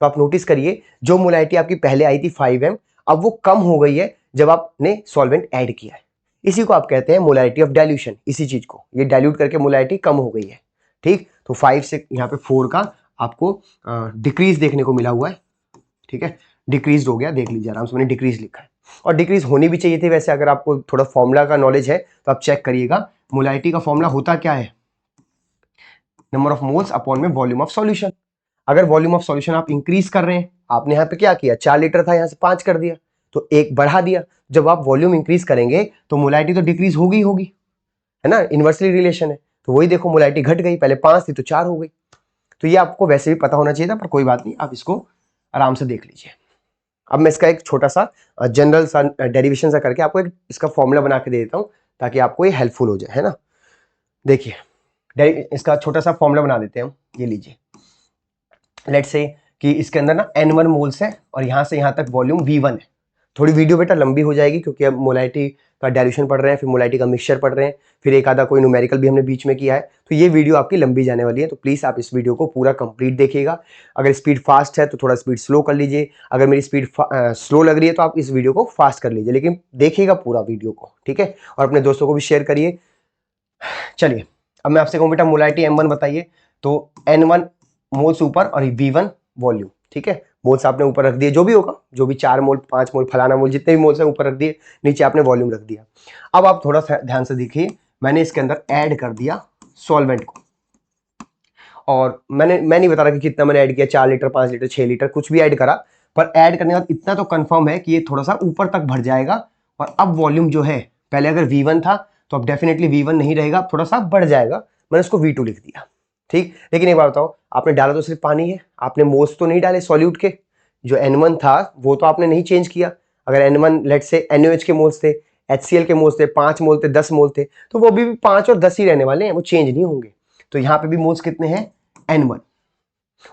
तो आप नोटिस करिए, जो मोलारिटी आपकी पहले आई थी 5m, अब वो कम हो गई है जब आपने सॉल्वेंट ऐड किया है। इसी को आप कहते हैं मोलारिटी ऑफ डाइल्यूशन। इसी चीज को ये डाइल्यूट करके मोलारिटी कम हो गई है। ठीक, तो 5 से यहाँ पे 4 का आपको डिक्रीज देखने को मिला हुआ है। ठीक है, डिक्रीज हो गया, देख लीजिए आराम से, मैंने डिक्रीज लिखा है। और डिक्रीज होनी भी चाहिए थी वैसे, अगर आपको थोड़ा फॉर्मूला का नॉलेज है तो आप चेक करिएगा। मोलारिटी का फॉर्मूला होता क्या है, नंबर ऑफ मोल्स अपॉन में वॉल्यूम ऑफ सॉल्यूशन। अगर वॉल्यूम ऑफ सॉल्यूशन आप इंक्रीज कर रहे हैं, आपने यहाँ पे क्या किया, 4 लीटर था यहाँ से 5 कर दिया, तो एक बढ़ा दिया। जब आप वॉल्यूम इंक्रीज करेंगे तो मोलारिटी तो डिक्रीज होगी ही होगी, है ना, इन्वर्सली रिलेशन है। तो वही देखो मोलारिटी घट गई, पहले 5 थी तो 4 हो गई। तो ये आपको वैसे भी पता होना चाहिए था, पर कोई बात नहीं, आप इसको आराम से देख लीजिए। अब मैं इसका एक छोटा सा जनरल सा डेरिवेशन सा करके आपको एक इसका फॉर्मूला बना के दे देता हूँ ताकि आपको ये हेल्पफुल हो जाए, है ना। देखिए इसका छोटा सा फॉर्मूला बना देते हैं हम। ये लीजिए, लेट्स से कि इसके अंदर ना N1 मोल्स है और यहाँ से यहाँ तक वॉल्यूम V1 है। थोड़ी वीडियो बेटा लंबी हो जाएगी क्योंकि अब मोलारिटी का डाइल्यूशन पढ़ रहे हैं, फिर मोलारिटी का मिक्सचर पढ़ रहे हैं, फिर एक आधा कोई न्यूमेरिकल भी हमने बीच में किया है, तो ये वीडियो आपकी लंबी जाने वाली है। तो प्लीज़ आप इस वीडियो को पूरा कंप्लीट देखिएगा। अगर स्पीड फास्ट है तो थोड़ा स्पीड स्लो कर लीजिए, अगर मेरी स्पीड स्लो लग रही है तो आप इस वीडियो को फास्ट कर लीजिए, लेकिन देखिएगा पूरा वीडियो को, ठीक है। और अपने दोस्तों को भी शेयर करिए। चलिए अब मैं आपसे कहूँ बेटा मोलारिटी M1 बताइए, तो N1 मोल्स ऊपर और V1 वॉल्यूम, ठीक है। मोल्स आपने ऊपर रख दिए, जो भी होगा, जो भी 4 मोल 5 मोल फलाना मोल जितने भी मोल्स है ऊपर रख दिए, नीचे आपने वॉल्यूम रख दिया। अब आप थोड़ा सा ध्यान से देखिए, मैंने इसके अंदर ऐड कर दिया सॉल्वेंट को, और मैं नहीं बता रहा कि कितना मैंने ऐड किया, 4 लीटर 5 लीटर 6 लीटर कुछ भी ऐड करा, पर ऐड करने के बाद इतना तो कंफर्म है कि ये थोड़ा सा ऊपर तक भर जाएगा। और अब वॉल्यूम जो है, पहले अगर V1 था तो अब डेफिनेटली V1 नहीं रहेगा, थोड़ा सा बढ़ जाएगा, मैंने उसको V2 लिख दिया, ठीक। लेकिन एक बात बताओ, आपने डाला तो सिर्फ पानी है, आपने मोल्स तो नहीं डाले सॉल्यूट के। जो N1 था वो तो आपने नहीं चेंज किया। अगर N1 लेट से NaOH के मोल्स थे, HCl के मोल्स थे, 5 मोल थे 10 मोल थे, तो वो भी 5 और 10 ही रहने वाले हैं, वो चेंज नहीं होंगे। तो यहाँ पे भी मोल्स कितने हैं, N1।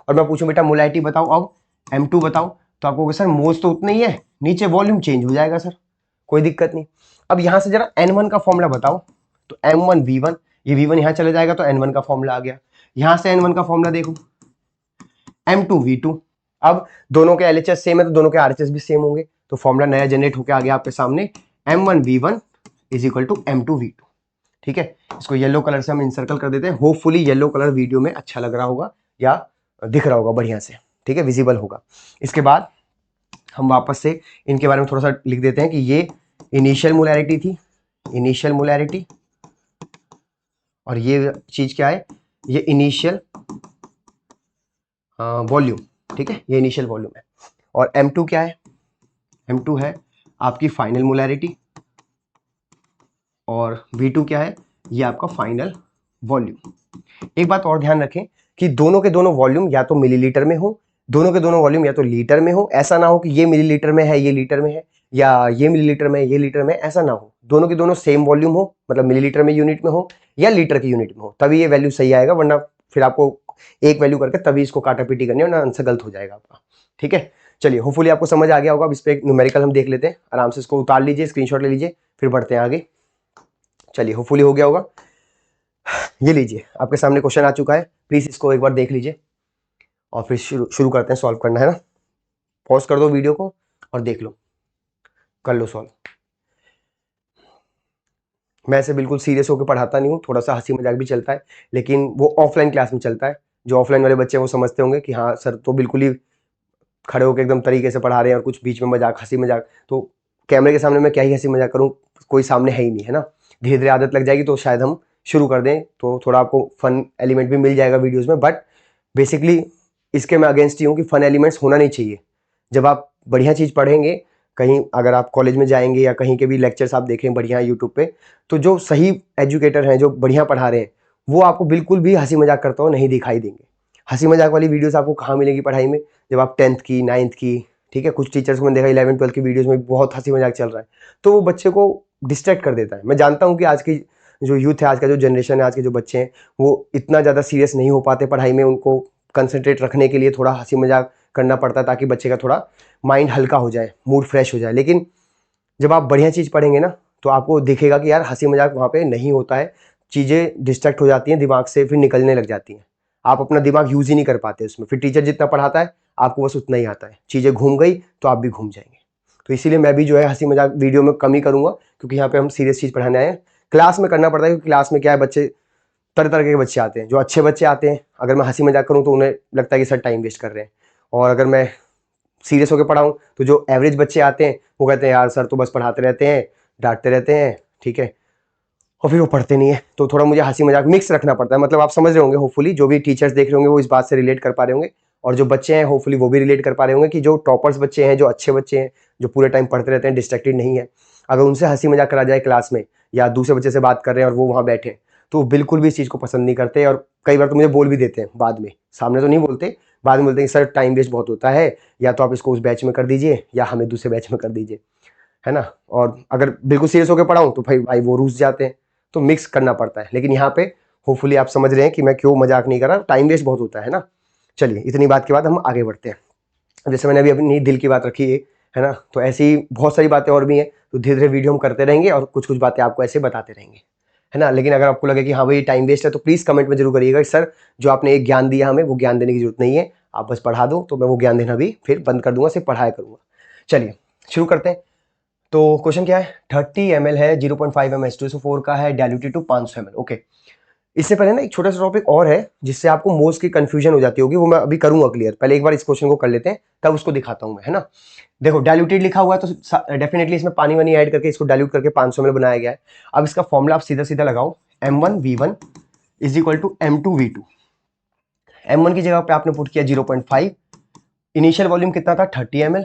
और मैं पूछूं बेटा मोलारिटी बताओ, अब M2 बताओ, तो आपको सर मोल्स तो उतने ही है, नीचे वॉल्यूम चेंज हो जाएगा सर, कोई दिक्कत नहीं। अब यहां से जरा N1 का फॉर्मूला बताओ, तो M1 V1, ये V1 यहां चले जाएगा तो N1 का फॉर्मूला आ गया। यहां से N1 का फॉर्मूला देखो, M2 V2। अब दोनों के LHS सेम है तो दोनों के RHS भी सेम होंगे, तो फॉर्मूला नया जनरेट होकर आ गया आपके सामने, M1 V1 is equal to M2 V2, ठीक है। इसको येलो कलर से हम इंसर्कल कर देते हैं। होपफुली येलो कलर वीडियो में अच्छा लग रहा होगा या दिख रहा होगा बढ़िया से, ठीक है, विजिबल होगा। इसके बाद हम वापस से इनके बारे में थोड़ा सा लिख देते हैं कि ये इनिशियल मोलैरिटी थी, इनिशियल मोलैरिटी, और ये चीज क्या है, ये इनिशियल वॉल्यूम, ठीक है, ये इनिशियल वॉल्यूम है। और M2 क्या है, M2 है आपकी फाइनल मोलैरिटी, और V2 क्या है, ये आपका फाइनल वॉल्यूम। एक बात और ध्यान रखें कि दोनों के दोनों वॉल्यूम या तो मिलीलीटर में हो, दोनों के दोनों वॉल्यूम या तो लीटर में हो। ऐसा ना हो कि ये मिलीलीटर में है ये लीटर में है, या ये मिलीलीटर में ये लीटर में, ऐसा ना हो। दोनों के दोनों सेम वॉल्यूम हो, मतलब मिलीलीटर में यूनिट में हो या लीटर की यूनिट में हो, तभी ये वैल्यू सही आएगा, वरना फिर आपको एक वैल्यू करके तभी इसको काटा पीटी करनी है, वरना आंसर गलत हो जाएगा आपका, ठीक है। चलिए होपफुली आपको समझ आ गया होगा। अब इस पर एक न्यूमेरिकल हम देख लेते हैं, आराम से इसको उतार लीजिए, स्क्रीनशॉट ले लीजिए, फिर बढ़ते हैं आगे। चलिए होपफुली हो गया होगा। ये लीजिए आपके सामने क्वेश्चन आ चुका है, प्लीज इसको एक बार देख लीजिए और फिर शुरू करते हैं सॉल्व करना, है ना। पॉज कर दो वीडियो को और देख लो, कर लो सॉल्व। मैं ऐसे बिल्कुल सीरियस होकर पढ़ाता नहीं हूँ, थोड़ा सा हंसी मजाक भी चलता है, लेकिन वो ऑफलाइन क्लास में चलता है। जो ऑफलाइन वाले बच्चे हैं वो समझते होंगे कि हाँ सर तो बिल्कुल ही खड़े होकर एकदम तरीके से पढ़ा रहे हैं और कुछ बीच में मजाक हंसी मजाक, तो कैमरे के सामने मैं क्या ही हंसी मजाक करूँ, कोई सामने है ही नहीं, है ना। धीरे धीरे आदत लग जाएगी तो शायद हम शुरू कर दें, तो थोड़ा आपको फन एलिमेंट भी मिल जाएगा वीडियोज़ में। बट बेसिकली इसके मैं अगेंस्ट ही हूँ कि फन एलिमेंट्स होना नहीं चाहिए। जब आप बढ़िया चीज़ पढ़ेंगे, कहीं अगर आप कॉलेज में जाएंगे या कहीं के भी लेक्चर्स आप देखें बढ़िया यूट्यूब पे, तो जो सही एजुकेटर हैं जो बढ़िया पढ़ा रहे हैं वो आपको बिल्कुल भी हंसी मजाक करता हुआ नहीं दिखाई देंगे। हंसी मजाक वाली वीडियोस आपको कहाँ मिलेगी पढ़ाई में, जब आप 10th की 9th की, ठीक है, कुछ टीचर्स को मैंने देखा 11 12 की वीडियोस में बहुत हंसी मजाक चल रहा है, तो वो बच्चे को डिस्ट्रैक्ट कर देता है। मैं जानता हूँ कि आज की जो यूथ है, आज का जो जनरेशन है, आज के जो बच्चे हैं, वो इतना ज़्यादा सीरियस नहीं हो पाते पढ़ाई में, उनको कंसंट्रेट रखने के लिए थोड़ा हंसी मजाक करना पड़ता है ताकि बच्चे का थोड़ा माइंड हल्का हो जाए, मूड फ्रेश हो जाए। लेकिन जब आप बढ़िया चीज़ पढ़ेंगे ना तो आपको दिखेगा कि यार हंसी मजाक वहाँ पे नहीं होता है, चीज़ें डिस्ट्रैक्ट हो जाती हैं दिमाग से, फिर निकलने लग जाती हैं, आप अपना दिमाग यूज़ ही नहीं कर पाते उसमें, फिर टीचर जितना पढ़ाता है आपको बस उतना ही आता है, चीज़ें घूम गई तो आप भी घूम जाएंगे। तो इसीलिए मैं भी जो है हंसी मजाक वीडियो में कम ही करूँगा, क्योंकि यहाँ पे हम सीरियस चीज़ पढ़ाने आए हैं। क्लास में करना पड़ता है क्योंकि क्लास में क्या है, बच्चे तरह तरह के बच्चे आते हैं। जो अच्छे बच्चे आते हैं, अगर मैं हंसी मजाक करूँ तो उन्हें लगता है कि सर टाइम वेस्ट कर रहे हैं, और अगर मैं सीरियस होकर पढ़ाऊँ तो जो एवरेज बच्चे आते हैं वो कहते हैं यार सर तो बस पढ़ाते रहते हैं, डांटते रहते हैं, ठीक है, और फिर वो पढ़ते नहीं है। तो थोड़ा मुझे हंसी मजाक मिक्स रखना पड़ता है, मतलब आप समझ रहे होंगे, होपफुली जो भी टीचर्स देख रहे होंगे वो इस बात से रिलेट कर पा रहे होंगे। और जो बच्चे हैं होपफुली वो भी रिलेट कर पा रहे होंगे कि जो टॉपर्स बच्चे हैं, जो अच्छे बच्चे हैं, जो पूरे टाइम पढ़ते रहते हैं, डिस्ट्रैक्टेड नहीं है, अगर उनसे हंसी मजाक करा जाए क्लास में या दूसरे बच्चे से बात कर रहे हैं और वो वहाँ बैठे हैं, तो वो बिल्कुल भी इस चीज़ को पसंद नहीं करते और कई बार तो मुझे बोल भी देते हैं बाद में, सामने तो नहीं बोलते, बाद में बोलते हैं कि सर टाइम वेस्ट बहुत होता है, या तो आप इसको उस बैच में कर दीजिए या हमें दूसरे बैच में कर दीजिए, है ना। और अगर बिल्कुल सीरियस होकर पढ़ाऊँ तो भाई वो रूस जाते हैं, तो मिक्स करना पड़ता है। लेकिन यहाँ पे होपफुली आप समझ रहे हैं कि मैं क्यों मजाक नहीं कर रहा, टाइम वेस्ट बहुत होता है ना। चलिए इतनी बात के बाद हम आगे बढ़ते हैं। जैसे मैंने अभी अपनी दिल की बात रखी है ना, तो ऐसी बहुत सारी बातें और भी हैं, तो धीरे धीरे वीडियो हम करते रहेंगे और कुछ कुछ बातें आपको ऐसे बताते रहेंगे, है ना। लेकिन अगर आपको लगे कि हाँ भाई टाइम वेस्ट है, तो प्लीज़ कमेंट में जरूर करिएगा कि सर जो आपने एक ज्ञान दिया हमें, वो ज्ञान देने की जरूरत नहीं है, आप बस पढ़ा दो, तो मैं वो ज्ञान देना भी फिर बंद कर दूंगा, सिर्फ पढ़ाया करूंगा। चलिए शुरू करते हैं। तो क्वेश्चन क्या है, 30 ml है, 0.5 ml H2SO4 का है, डायल्यूटेड टू 500 ml। ओके, इससे पहले ना एक छोटा सा टॉपिक और है जिससे आपको मोल्स की कंफ्यूजन हो जाती होगी, वो मैं अभी करूंगा क्लियर। पहले एक बार इस क्वेश्चन को कर लेते हैं, तब उसको दिखाता हूं मैं, है ना। देखो डायल्यूटेड लिखा हुआ है तो डेफिनेटली इसमें पानी वानी ऐड करके इसको डायल्यूट करके 500 ml बनाया गया है। अब इसका फॉर्मूला आप सीधा सीधा लगाओ, M1V1 is equal to M2V2। M1 की जगह पे आपने पुट किया 0.5, इनिशियल वॉल्यूम कितना था 30 ml,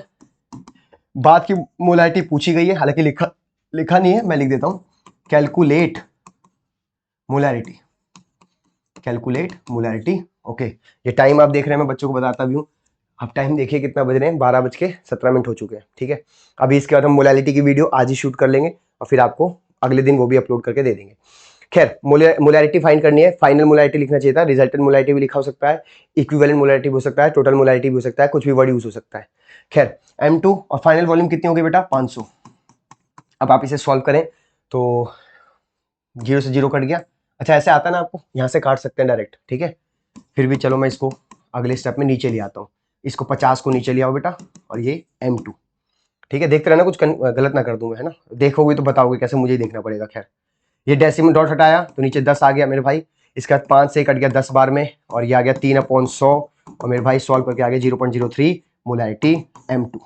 बाद की मोलारिटी पूछी गई है, हालांकि लिखा नहीं है, मैं लिख देता हूं, calculate molarity, calculate molarity. Okay, ये टाइम आप देख रहे हैं, मैं बच्चों को बताता भी हूँ। अब टाइम देखिए कितना बज रहे हैं, 12:17 हो चुके हैं, ठीक है। अभी इसके बाद हम मोलारिटी की वीडियो आज ही शूट कर लेंगे और फिर आपको अगले दिन वो भी अपलोड करके दे देंगे। खैर, मोलारिटी फाइंड करनी है, फाइनल मोलारिटी लिखना चाहिए था, रिजल्टेंट मोलारिटी भी लिखा हो सकता है, इक्विवेलेंट मोलारिटी भी हो सकता है, टोटल मोलारिटी भी हो सकता है, कुछ भी वर्ड यूज हो सकता है। खैर, M2 और फाइनल वॉल्यूम कितनी होगी बेटा 500। अब आप इसे सॉल्व करें तो 0 से 0 कट गया। अच्छा ऐसे आता है ना आपको, यहाँ से काट सकते हैं डायरेक्ट, ठीक है। फिर भी चलो मैं इसको अगले स्टेप में नीचे ले आता हूँ, इसको 50 को नीचे ले आओ बेटा, और ये M2, ठीक है। देखते रहना, कुछ गलत ना कर दूंगा, है ना। देखोगे तो बताओगे कैसे, मुझे ही देखना पड़ेगा। खैर, ये डेसिमल डॉट हटाया तो नीचे 10 आ गया मेरे भाई, इसके बाद 5 से कट गया 10 बार में, और ये आ गया 3/100, और मेरे भाई सॉल्व करके आ गया 0.03 मोलारिटी M2।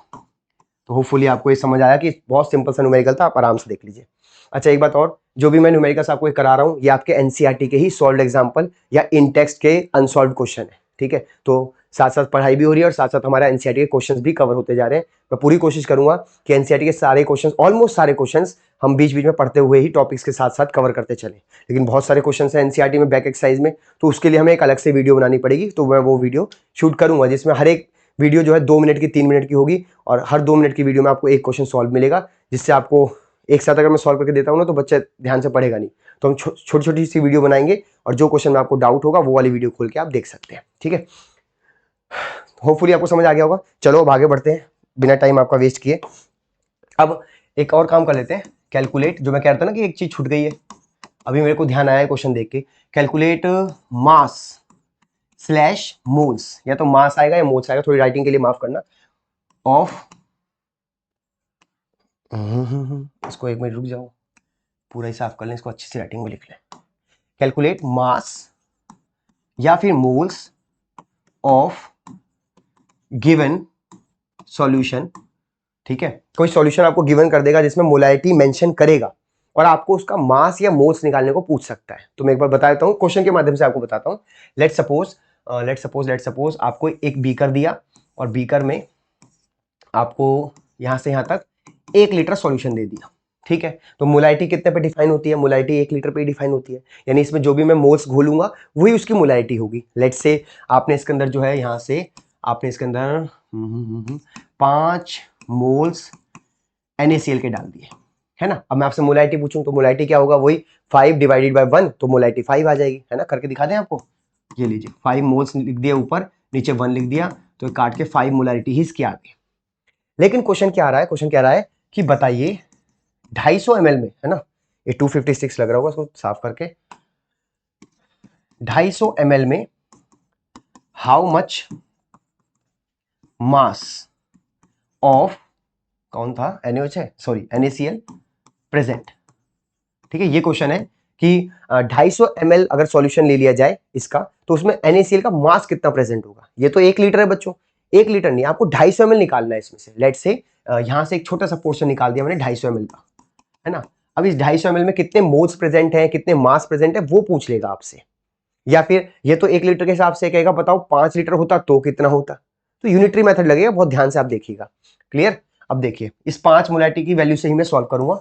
तो होपफुली आपको ये समझ आया कि बहुत सिंपल सा न्यूमेरिकल था, आप आराम से देख लीजिए। अच्छा एक बात और, जो भी मैं न्यूमेरिकल्स आपको करा रहा हूँ, ये आपके एनसीईआरटी के ही सॉल्व एग्जाम्पल या इन टेक्स्ट के अनसॉल्व क्वेश्चन है, ठीक है। तो साथ साथ पढ़ाई भी हो रही है और साथ साथ हमारा एनसीईआरटी के क्वेश्चंस भी कवर होते जा रहे हैं। मैं पूरी कोशिश करूंगा कि एनसीईआरटी के सारे क्वेश्चंस, ऑलमोस्ट सारे क्वेश्चंस हम बीच बीच में पढ़ते हुए ही टॉपिक्स के साथ साथ कवर करते चलें। लेकिन बहुत सारे क्वेश्चंस हैं एनसीईआरटी में बैक एक्सरसाइज में, तो उसके लिए हमें एक अलग से वीडियो बनानी पड़ेगी, तो मैं वो वीडियो शूट करूंगा जिसमें हर एक वीडियो जो है 2 मिनट की 3 मिनट की होगी, और हर 2 मिनट की वीडियो में आपको एक क्वेश्चन सॉल्व मिलेगा, जिससे आपको एक साथ अगर मैं सॉल्व करके देता हूँ ना तो बच्चा ध्यान से पढ़ेगा नहीं। तो हम छोटी छोटी सी वीडियो बनाएंगे, और जो क्वेश्चन में आपको डाउट होगा वो वाली वीडियो खोल के आप देख सकते हैं, ठीक है। होपफुली आपको समझ आ गया होगा। चलो अब आगे बढ़ते हैं बिना टाइम आपका वेस्ट किए। अब एक और काम कर लेते हैं, कैलकुलेट, जो मैं कह रहा था ना कि एक चीज छूट गई है, अभी मेरे को ध्यान आया है क्वेश्चन देख के, कैलकुलेट मास स्लैश मोल्स, या तो मास आएगा या मोल्स आएगा, थोड़ी राइटिंग के लिए माफ करना, ऑफ, इसको एक मिनट रुक जाओ, पूरा ही साफ कर लें, इसको अच्छी से राइटिंग में लिख लें। कैलकुलेट मास या फिर मोल्स ऑफ गिवन सॉल्यूशन, ठीक है। कोई सॉल्यूशन आपको गिवन कर देगा जिसमें मोलारिटी मेंशन करेगा, और आपको उसका मास या मोल्स निकालने को पूछ सकता है। तो मैं एक बार बता देता हूं, क्वेश्चन के माध्यम से आपको बताता हूं। लेट सपोज आपको एक बीकर दिया, और बीकर में आपको यहां से यहां तक 1 लीटर सॉल्यूशन दे दिया, ठीक है। तो मोलारिटी कितने पे डिफाइन होती है, मोलारिटी 1 लीटर पे डिफाइन होती है, यानी इसमें जो भी मैं मोल्स घोलूंगा वही उसकी मोलारिटी होगी। लेट्स से आपने इसके अंदर जो है, यहां से आपने इसके अंदर 5 मोल्स NaCl के डाल दिए, है ना। अब मैं आपसे मोलारिटी पूछूं तो मोलारिटी क्या होगा, वही 5 डिवाइडेड बाय 1, तो मोलारिटी 5 आ जाएगी, है ना। करके दिखा दें आपको, ये लीजिए 5 मोल्स लिख दिया ऊपर, नीचे 1 लिख दिया, तो काट के 5 मोलारिटी ही इसकी आ गई। लेकिन क्वेश्चन क्या आ रहा है, क्वेश्चन क्या आ रहा है कि बताइए 250 ml में, है ना, ये 256 लग रहा होगा, इसको साफ करके, 250 ml में हाउ मच मास ऑफ, कौन था, NaOH है, सॉरी NaCl प्रेजेंट, ठीक है। ये क्वेश्चन है कि 250 ml अगर सॉल्यूशन ले लिया जाए इसका, तो उसमें NaCl का मास कितना प्रेजेंट होगा। ये तो 1 लीटर है बच्चों, 1 लीटर नहीं, आपको 250 ml निकालना है इसमें से। लेट से यहां से एक छोटा सा पोर्शन निकाल दिया मैंने 250 ml का, है ना। अब इस 250 ml में कितने मोल्स प्रेजेंट हैं, कितने मास प्रेजेंट है, वो पूछ लेगा आपसे। या फिर ये तो 1 लीटर के हिसाब से कहेगा बताओ 5 लीटर होता तो कितना होता, तो यूनिटरी मेथड लगेगा, बहुत ध्यान से आप देखिएगा। क्लियर? अब देखिए इस 5 मोलैरिटी की वैल्यू से ही मैं सॉल्व करूंगा।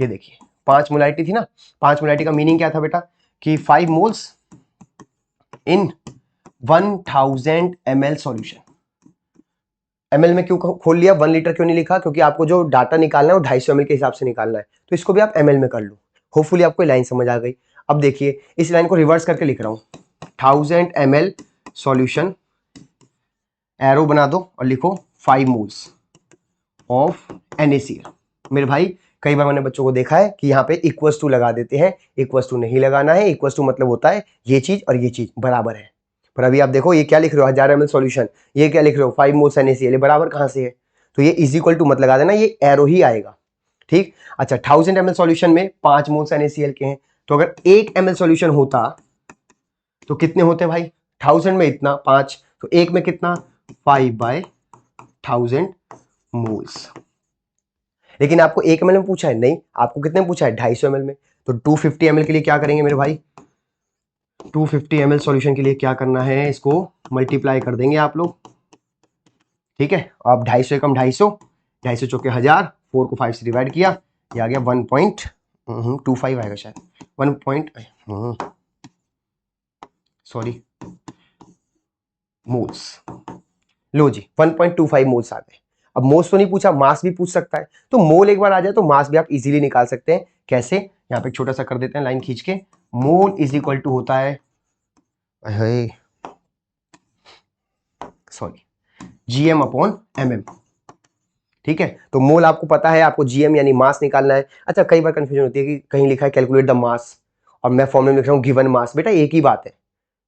ये देखिए 5 मोलैरिटी थी ना, 5 मोलैरिटी का मीनिंग क्या था बेटा कि 5 मोल्स इन 1000 ml सॉल्यूशन। ml में क्यों खोल लिया, 1 लीटर क्यों नहीं लिखा, क्योंकि आपको जो डाटा निकालना है वो 250 ml के हिसाब से निकालना है, तो इसको भी आप ml में कर लो। होपफुली आपको लाइन समझ आ गई। अब देखिए इस लाइन को रिवर्स करके लिख रहा हूं, 1000 ml सॉल्यूशन, एरो बना दो और लिखो 5 मोल्स ऑफ NaCl। मेरे भाई कई बार मैंने बच्चों को देखा है कि यहाँ पे इक्वल्स टू लगा देते हैं, इक्वल्स टू नहीं लगाना है। इक्वल्स टू मतलब होता है ये चीज और ये चीज बराबर है। पर अभी आप देखो ये क्या लिख रहे हो 1000 ml सॉल्यूशन, ये क्या लिख रहे हो 5 मोल्स NaCl, ये बराबर कहाँ से है, तो ये इज इक्वल टू मत लगा देना, ये एरो ही आएगा। ठीक, अच्छा 1000 ml सॉल्यूशन में 5 मोल्स NaCl के हैं, तो अगर 1 ml सॉल्यूशन होता तो कितने होते भाई, 1000 में इतना 5, तो 1 में कितना 5/1000 मोल्स। लेकिन आपको 1 ml में पूछा है, नहीं आपको कितने में पूछा है 250 ml में, तो 250 ml के लिए क्या करेंगे मेरे भाई, 250 ml सॉल्यूशन के लिए क्या करना है, इसको मल्टीप्लाई कर देंगे आप लोग। ठीक है, आप 250 कम 250, 250 चौके 1000, 4 को 5 से डिवाइड किया, ये आ गया 1.25 आएगा शायद, 1 मोल्स। लो जी 1.25 मोल्स आ गए। अब मोल्स तो नहीं पूछा, मास भी पूछ सकता है, तो मोल एक बार आ जाए तो मास भी आप इजीली निकाल सकते हैं। कैसे, यहाँ पे छोटा सा कर देते हैं लाइन खींच के, मोल इज इक्वल टू होता है GM अपॉन MM। ठीक है, तो मोल आपको पता है, आपको GM यानी मास निकालना है। अच्छा कई बार कंफ्यूजन होती है कि कहीं लिखा है कैलकुलेट द मास और मैं फॉर्मूले में लिख रहा हूँ गिवन मास, बेटा एक ही बात है।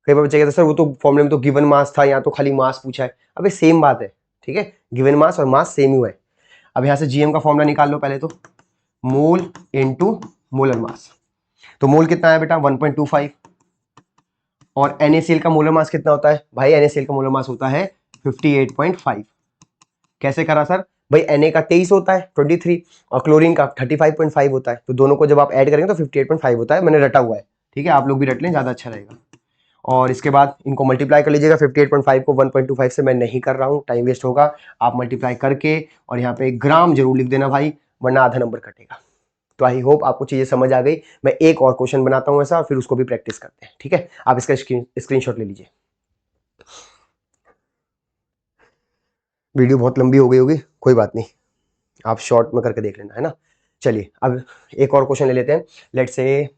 कई बार बच्चे कहते हैं सर वो तो फॉर्मूले में तो गिवन मास था, यहाँ तो खाली मास पूछा है, अबे सेम बात है। ठीक है, गिवन मास और मास सेम ही है। अब यहाँ से GM का फॉर्मूला निकाल लो पहले तो, मोल इनटू मोलर मास, तो मोल कितना है बेटा 1.25, और NaCl का मोलर मास कितना होता है भाई, NaCl का मोलर मास होता है 58.5। कैसे करा सर भाई, Na का 23 होता है 23 और क्लोरीन का 35.5 होता है, तो दोनों को जब आप ऐड करेंगे तो 58.5 होता है, मैंने रटा हुआ है। ठीक है, आप लोग भी रट लें, ज्यादा अच्छा रहेगा। और इसके बाद इनको मल्टीप्लाई कर लीजिएगा, 58.5 को 1.25 से मैं नहीं कर रहा हूँ, टाइम वेस्ट होगा, आप मल्टीप्लाई करके और यहाँ पे ग्राम जरूर लिख देना भाई, वरना आधा नंबर कटेगा। तो आई होप आपको चीजें समझ आ गई। मैं एक और क्वेश्चन बनाता हूँ ऐसा और फिर उसको भी प्रैक्टिस करते हैं। ठीक है, आप इसका स्क्रीनशॉट ले लीजिए। वीडियो बहुत लंबी हो गई होगी, कोई बात नहीं, आप शॉर्ट में करके देख लेना, है ना। चलिए अब एक और क्वेश्चन ले लेते हैं। Let's say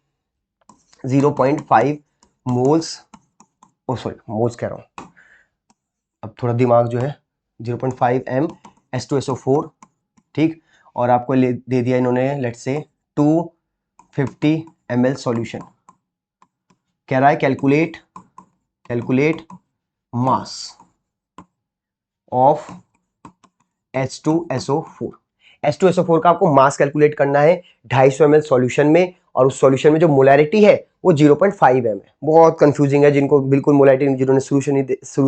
0.5 moles, O sorry moles कह रहा हूँ, अब थोड़ा दिमाग जो है, 0.5 m H2SO4। ठीक, और आपको दे दिया इन्होंने लेट्स से 250 ml सॉल्यूशन। कह रहा है calculate mass of H2SO4। H2SO4 का आपको मास कैलकुलेट करना है 250 ml सॉल्यूशन में, और उस सॉल्यूशन में जो मोलैरिटी है वो 0.5 m है। बहुत कंफ्यूजिंग है, जिनको बिल्कुल मोलैरिटी जिन्होंने शुरू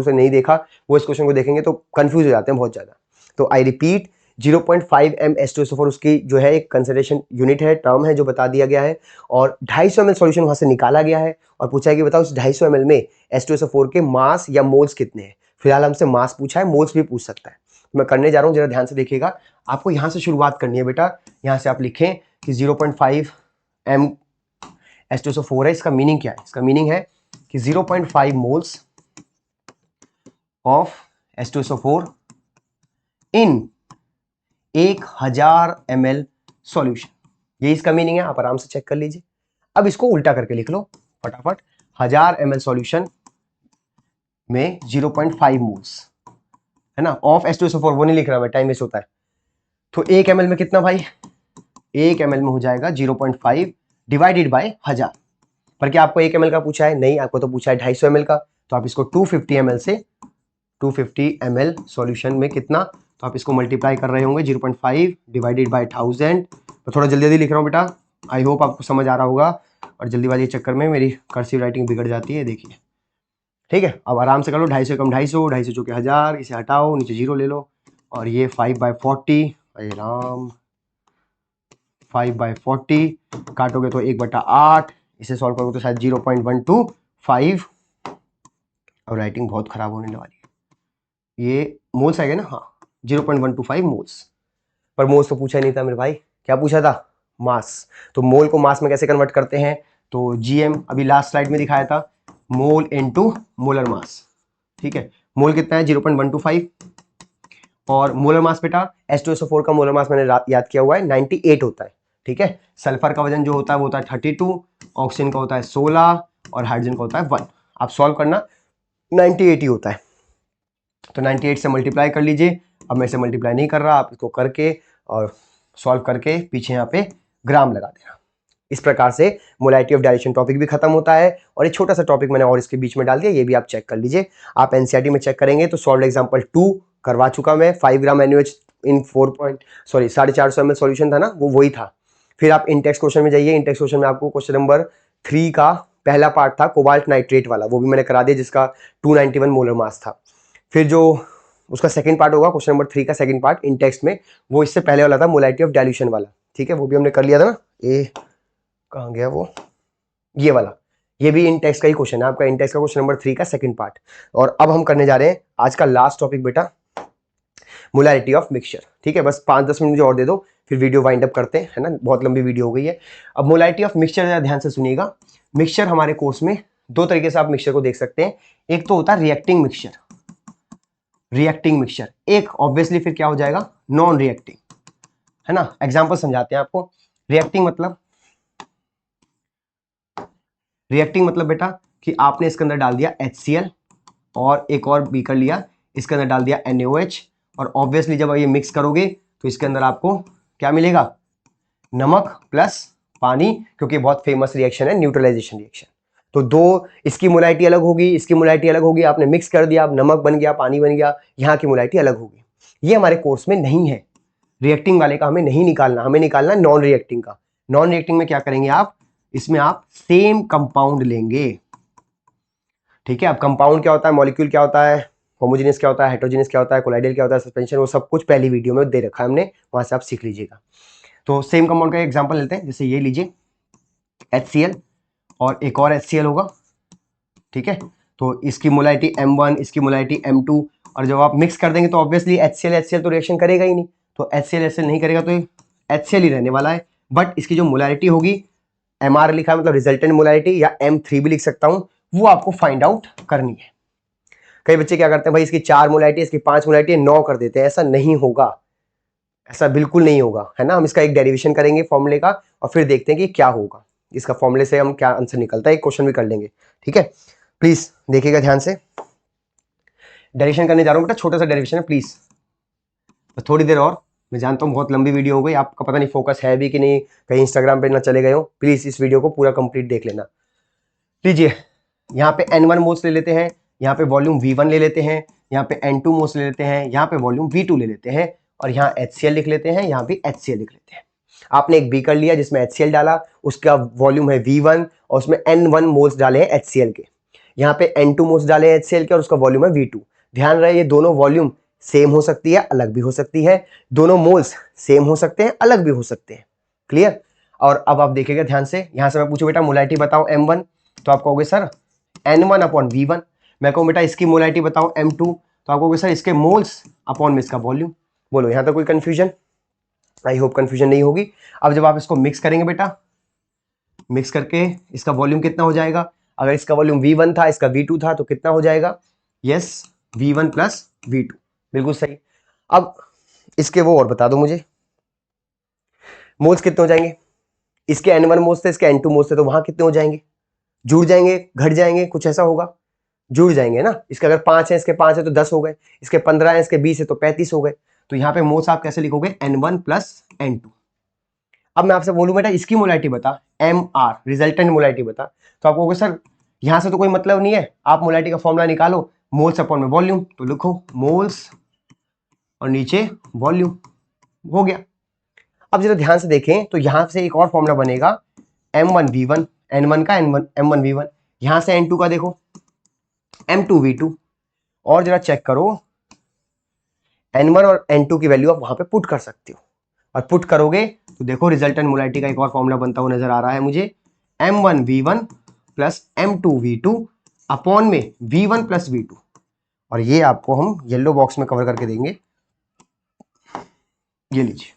से नहीं देखा वो इस क्वेश्चन को देखेंगे तो कंफ्यूज हो जाते हैं बहुत ज्यादा। तो आई रिपीट 0.5 m H2SO4 उसकी जो है एक कंसिडरेशन यूनिट है, टर्म है जो बता दिया गया है, और 250 ml सॉल्यूशन वहां से निकाला गया है और पूछा है कि बताओ उस 250 ml में H2SO4 के मास या मोल्स कितने हैं। फिलहाल हमसे मास पूछा है, मोल्स भी पूछ सकता है। मैं करने जा रहा हूं, जरा ध्यान से देखिएगा। आपको यहां से शुरुआत करनी है बेटा, यहां से आप लिखें कि 0.5 m H2SO4 है। इसका मीनिंग क्या है, इसका मीनिंग है कि 0.5 moles of H2SO4 in 1000 ml solution, ये इसका मीनिंग है। आप आराम से चेक कर लीजिए। अब इसको उल्टा करके लिख लो फटाफट, 1000 ml सॉल्यूशन में 0.5 मोल्स, है ना, ऑफ H2SO4 वो नहीं लिख रहा मैं, टाइम वेस्ट होता है। तो 1 ml में कितना भाई, 1 ml में हो जाएगा 0.5 डिवाइडेड बाय 1000। पर क्या आपको 1 ml का पूछा है, नहीं, आपको तो पूछा है 250 ml का। तो आप इसको 250 ml से, 250 ml सॉल्यूशन में कितना, तो आप इसको मल्टीप्लाई कर रहे होंगे 0.5 डिवाइडेड बाय 1000। तो थोड़ा जल्दी जल्दी लिख रहा हूँ बेटा, आई होप आपको समझ आ रहा होगा, और जल्दीबाजी के चक्कर में मेरी कर्सिव राइटिंग बिगड़ जाती है, देखिए। ठीक है, अब आराम से कर लो, 250 कम 250, 250 चौके 1000, इसे हटाओ, नीचे 0 ले लो, और ये 5/40, अरे राम 5/40 काटोगे तो 1/8, इसे सॉल्व करोगे तो शायद 0.12 5, और राइटिंग बहुत खराब होने वाली है, ये मोल्स आएगा ना, हाँ 0.125 मोल्स, पर मोल्स तो पूछा नहीं था मेरे भाई, क्या पूछा था, मास। तो मोल को मास में कैसे कन्वर्ट करते हैं, तो जीएम अभी लास्ट स्लाइड में दिखाया था, मोल इनटू मोलर मास, ठीक है। मोल कितना है 0.125, और मोलर मास बेटा H2SO4 का मोलर मास मैंने याद किया हुआ है 98 होता है, ठीक है। सल्फर का वजन जो होता है वो होता है 32, ऑक्सीजन का होता है 16, और हाइड्रोजन का होता है 1। आप सॉल्व करना, 98 ही होता है, तो 98 से मल्टीप्लाई कर लीजिए। अब मैं इसे मल्टीप्लाई नहीं कर रहा, आप इसको करके और सॉल्व करके पीछे यहाँ पे ग्राम लगा देना। इस प्रकार से मोलैरिटी ऑफ डाइल्यूशन टॉपिक भी खत्म होता है, और एक छोटा सा टॉपिक मैंने और इसके बीच में डाल दिया, ये भी आप चेक कर लीजिए। आप एनसीईआरटी में चेक करेंगे तो सॉल्व एग्जांपल 2 करवा चुका मैं, 5 ग्राम NaOH इन 4.450 ml सॉल्यूशन था ना, वो वही था। फिर आप इंटेक्स क्वेश्चन में जाइए, इंटेक्स क्वेश्चन में आपको क्वेश्चन नंबर 3 का पहला पार्ट था कोबाल्ट नाइट्रेट वाला, वो भी मैंने करा दिया, जिसका 291 मोलर मास था। फिर जो उसका सेकंड पार्ट होगा क्वेश्चन नंबर 3 का सेकंड पार्ट इन टेक्स्ट में, वो इससे पहले वाला था मोलैरिटी ऑफ डाइल्यूशन वाला, ठीक है, वो भी हमने कर लिया था ना। ए कहाँ गया वो, ये वाला, ये भी इन टेक्स्ट का ही क्वेश्चन है आपका, इन टेक्स्ट का क्वेश्चन नंबर 3 का सेकंड पार्ट। और अब हम करने जा रहे हैं आज का लास्ट टॉपिक बेटा, मोलैरिटी ऑफ मिक्सचर, ठीक है। बस 5-10 मिनट मुझे और दे दो, फिर वीडियो वाइंड अप करते हैं, है ना, बहुत लंबी वीडियो हो गई है। अब मोलैरिटी ऑफ मिक्सचर ध्यान से सुनिएगा। मिक्सचर हमारे कोर्स में दो तरीके से आप मिक्सचर को देख सकते हैं, एक तो होता है रिएक्टिंग मिक्सचर, रिएक्टिंग मिक्सचर, एक ऑब्वियसली फिर क्या हो जाएगा, नॉन रिएक्टिंग, है ना। एग्जांपल समझाते हैं आपको। रिएक्टिंग मतलब, रिएक्टिंग मतलब बेटा कि आपने इसके अंदर डाल दिया HCl और एक और बीकर लिया, इसके अंदर डाल दिया NaOH, और ऑब्वियसली जब आप ये मिक्स करोगे तो इसके अंदर आपको क्या मिलेगा, नमक प्लस पानी, क्योंकि बहुत फेमस रिएक्शन है न्यूट्रलाइजेशन रिएक्शन। तो दो, इसकी मोलैरिटी अलग होगी, इसकी मोलैरिटी अलग होगी, आपने मिक्स कर दिया, अब नमक बन गया, पानी बन गया, यहाँ की मोलैरिटी अलग होगी। ये हमारे कोर्स में नहीं है, रिएक्टिंग वाले का हमें नहीं निकालना, हमें निकालना नॉन रिएक्टिंग का। नॉन रिएक्टिंग में क्या करेंगे आप, इसमें आप सेम कंपाउंड लेंगे, ठीक है। अब कंपाउंड क्या होता है, मॉलिक्यूल क्या होता है, होमोजेनियस क्या होता है, हेटेरोजेनियस क्या होता है, कोलाइडल क्या होता है, सस्पेंशन, वो सब कुछ पहली वीडियो में दे रखा है हमने, वहां से आप सीख लीजिएगा। तो सेम कंपाउंड का एग्जांपल लेते हैं, जैसे ये लीजिए HCl और एक और HCl होगा, ठीक है। तो इसकी मोलैरिटी M1, इसकी मोलैरिटी M2, और जब आप मिक्स कर देंगे तो ऑब्वियसली HCl तो रिएक्शन करेगा ही नहीं, तो HCl नहीं करेगा तो HCl ही रहने वाला है। बट इसकी जो मोलैरिटी होगी, MR लिखा है मतलब रिजल्टेंट मोलैरिटी, या M3 भी लिख सकता हूं, वो आपको फाइंड आउट करनी है। कई बच्चे क्या करते हैं, भाई इसकी 4 मोलैरिटी, इसकी 5 मोलैरिटी, 9 कर देते हैं, ऐसा नहीं होगा, ऐसा बिल्कुल नहीं होगा, है ना। हम इसका एक डेरिवेशन करेंगे फॉर्मूले का, और फिर देखते हैं कि क्या होगा, इसका फॉर्मूले से हम क्या आंसर निकलता है, एक क्वेश्चन भी कर लेंगे, ठीक है। प्लीज देखिएगा ध्यान से, डेरिवेशन करने जा रहा हूँ बेटा, छोटा सा डेरिवेशन है, प्लीज बस थोड़ी देर और। मैं जानता हूँ बहुत लंबी वीडियो हो गई, आपका पता नहीं फोकस है भी कि नहीं, कहीं इंस्टाग्राम पे ना चले गए हो, प्लीज इस वीडियो को पूरा कंप्लीट देख लेना। लीजिए यहाँ पे N1 मोल्स ले लेते हैं, यहाँ पे वॉल्यूम V1 ले लेते हैं, यहाँ पे N2 मोल्स ले लेते हैं, यहाँ पे वॉल्यूम V2 ले लेते हैं, और यहाँ HCl लिख लेते हैं, यहाँ भी HCl लिख लेते हैं। आपने एक बीकर लिया जिसमें HCl डाला, उसका वॉल्यूम है V1, और उसमें N1 मोल्स डाले हैं HCl के, यहाँ पे N2 मोल्स डाले हैं HCl के, और उसका वॉल्यूम है V2। ध्यान रहे ये दोनों वॉल्यूम सेम हो सकती है, अलग भी हो सकती है, दोनों मोल्स सेम हो सकते हैं, अलग भी हो सकते हैं, क्लियर। और अब आप देखिएगा ध्यान से, यहां से मैं पूछूं बेटा मोलैरिटी बताओ M1, तो आप कहोगे सर N1 अपॉन V1। मैं कहूँ बेटा इसकी मोलैरिटी बताओ M2, तो आप कहोगे सर इसके मोल्स अपॉन में इसका वॉल्यूम। बोलो यहां तक कोई कंफ्यूजन, आई होप कंफ्यूजन नहीं होगी। अब जब आप इसको मिक्स करेंगे बेटा, मिक्स करके इसका वॉल्यूम कितना हो जाएगा, अगर इसका वॉल्यूम V1 था, इसका V2 था, तो कितना हो जाएगा, यस V1 प्लस V2, बिल्कुल सही। अब इसके वो और बता दो मुझे, मोल्स कितने हो जाएंगे, इसके N1 मोल्स थे, इसके N2 मोल्स थे, तो वहां कितने हो जाएंगे, जुड़ जाएंगे, घट जाएंगे, कुछ ऐसा होगा, जुड़ जाएंगे ना। इसके अगर 5 है, इसके 5 है तो 10 हो गए, इसके 15 है, इसके 20 है तो 35 हो गए। तो यहाँ पे मोल्स आप कैसे लिखोगे, N1 प्लस N2। अब मैं आपसे बोलूं बेटा इसकी मोलैरिटी बता, MR रिजल्टेंट मोलैरिटी बता, तो आप कहोगे सर यहां से तो कोई मतलब नहीं है, आप मोलैरिटी का फॉर्मूला निकालो, मोल्स अपॉन में वॉल्यूम, तो लिखो मोल्स और नीचे वॉल्यूम, हो गया। अब जरा ध्यान से देखें तो यहां से एक और फॉर्मूला बनेगा M1V1, N1 का M1V1, यहां से N2 का देखो M2V2, और जरा चेक करो N1 और N2 की वैल्यू आप वहां पे पुट कर सकते हो, और पुट करोगे तो देखो रिजल्टेंट मोलैरिटी का एक और फॉर्मूला बनता हुआ नजर आ रहा है मुझे, M1V1 प्लस M2V2 अपॉन में V1 प्लस V2। और ये आपको हम येलो बॉक्स में कवर करके देंगे, ये लीजिए,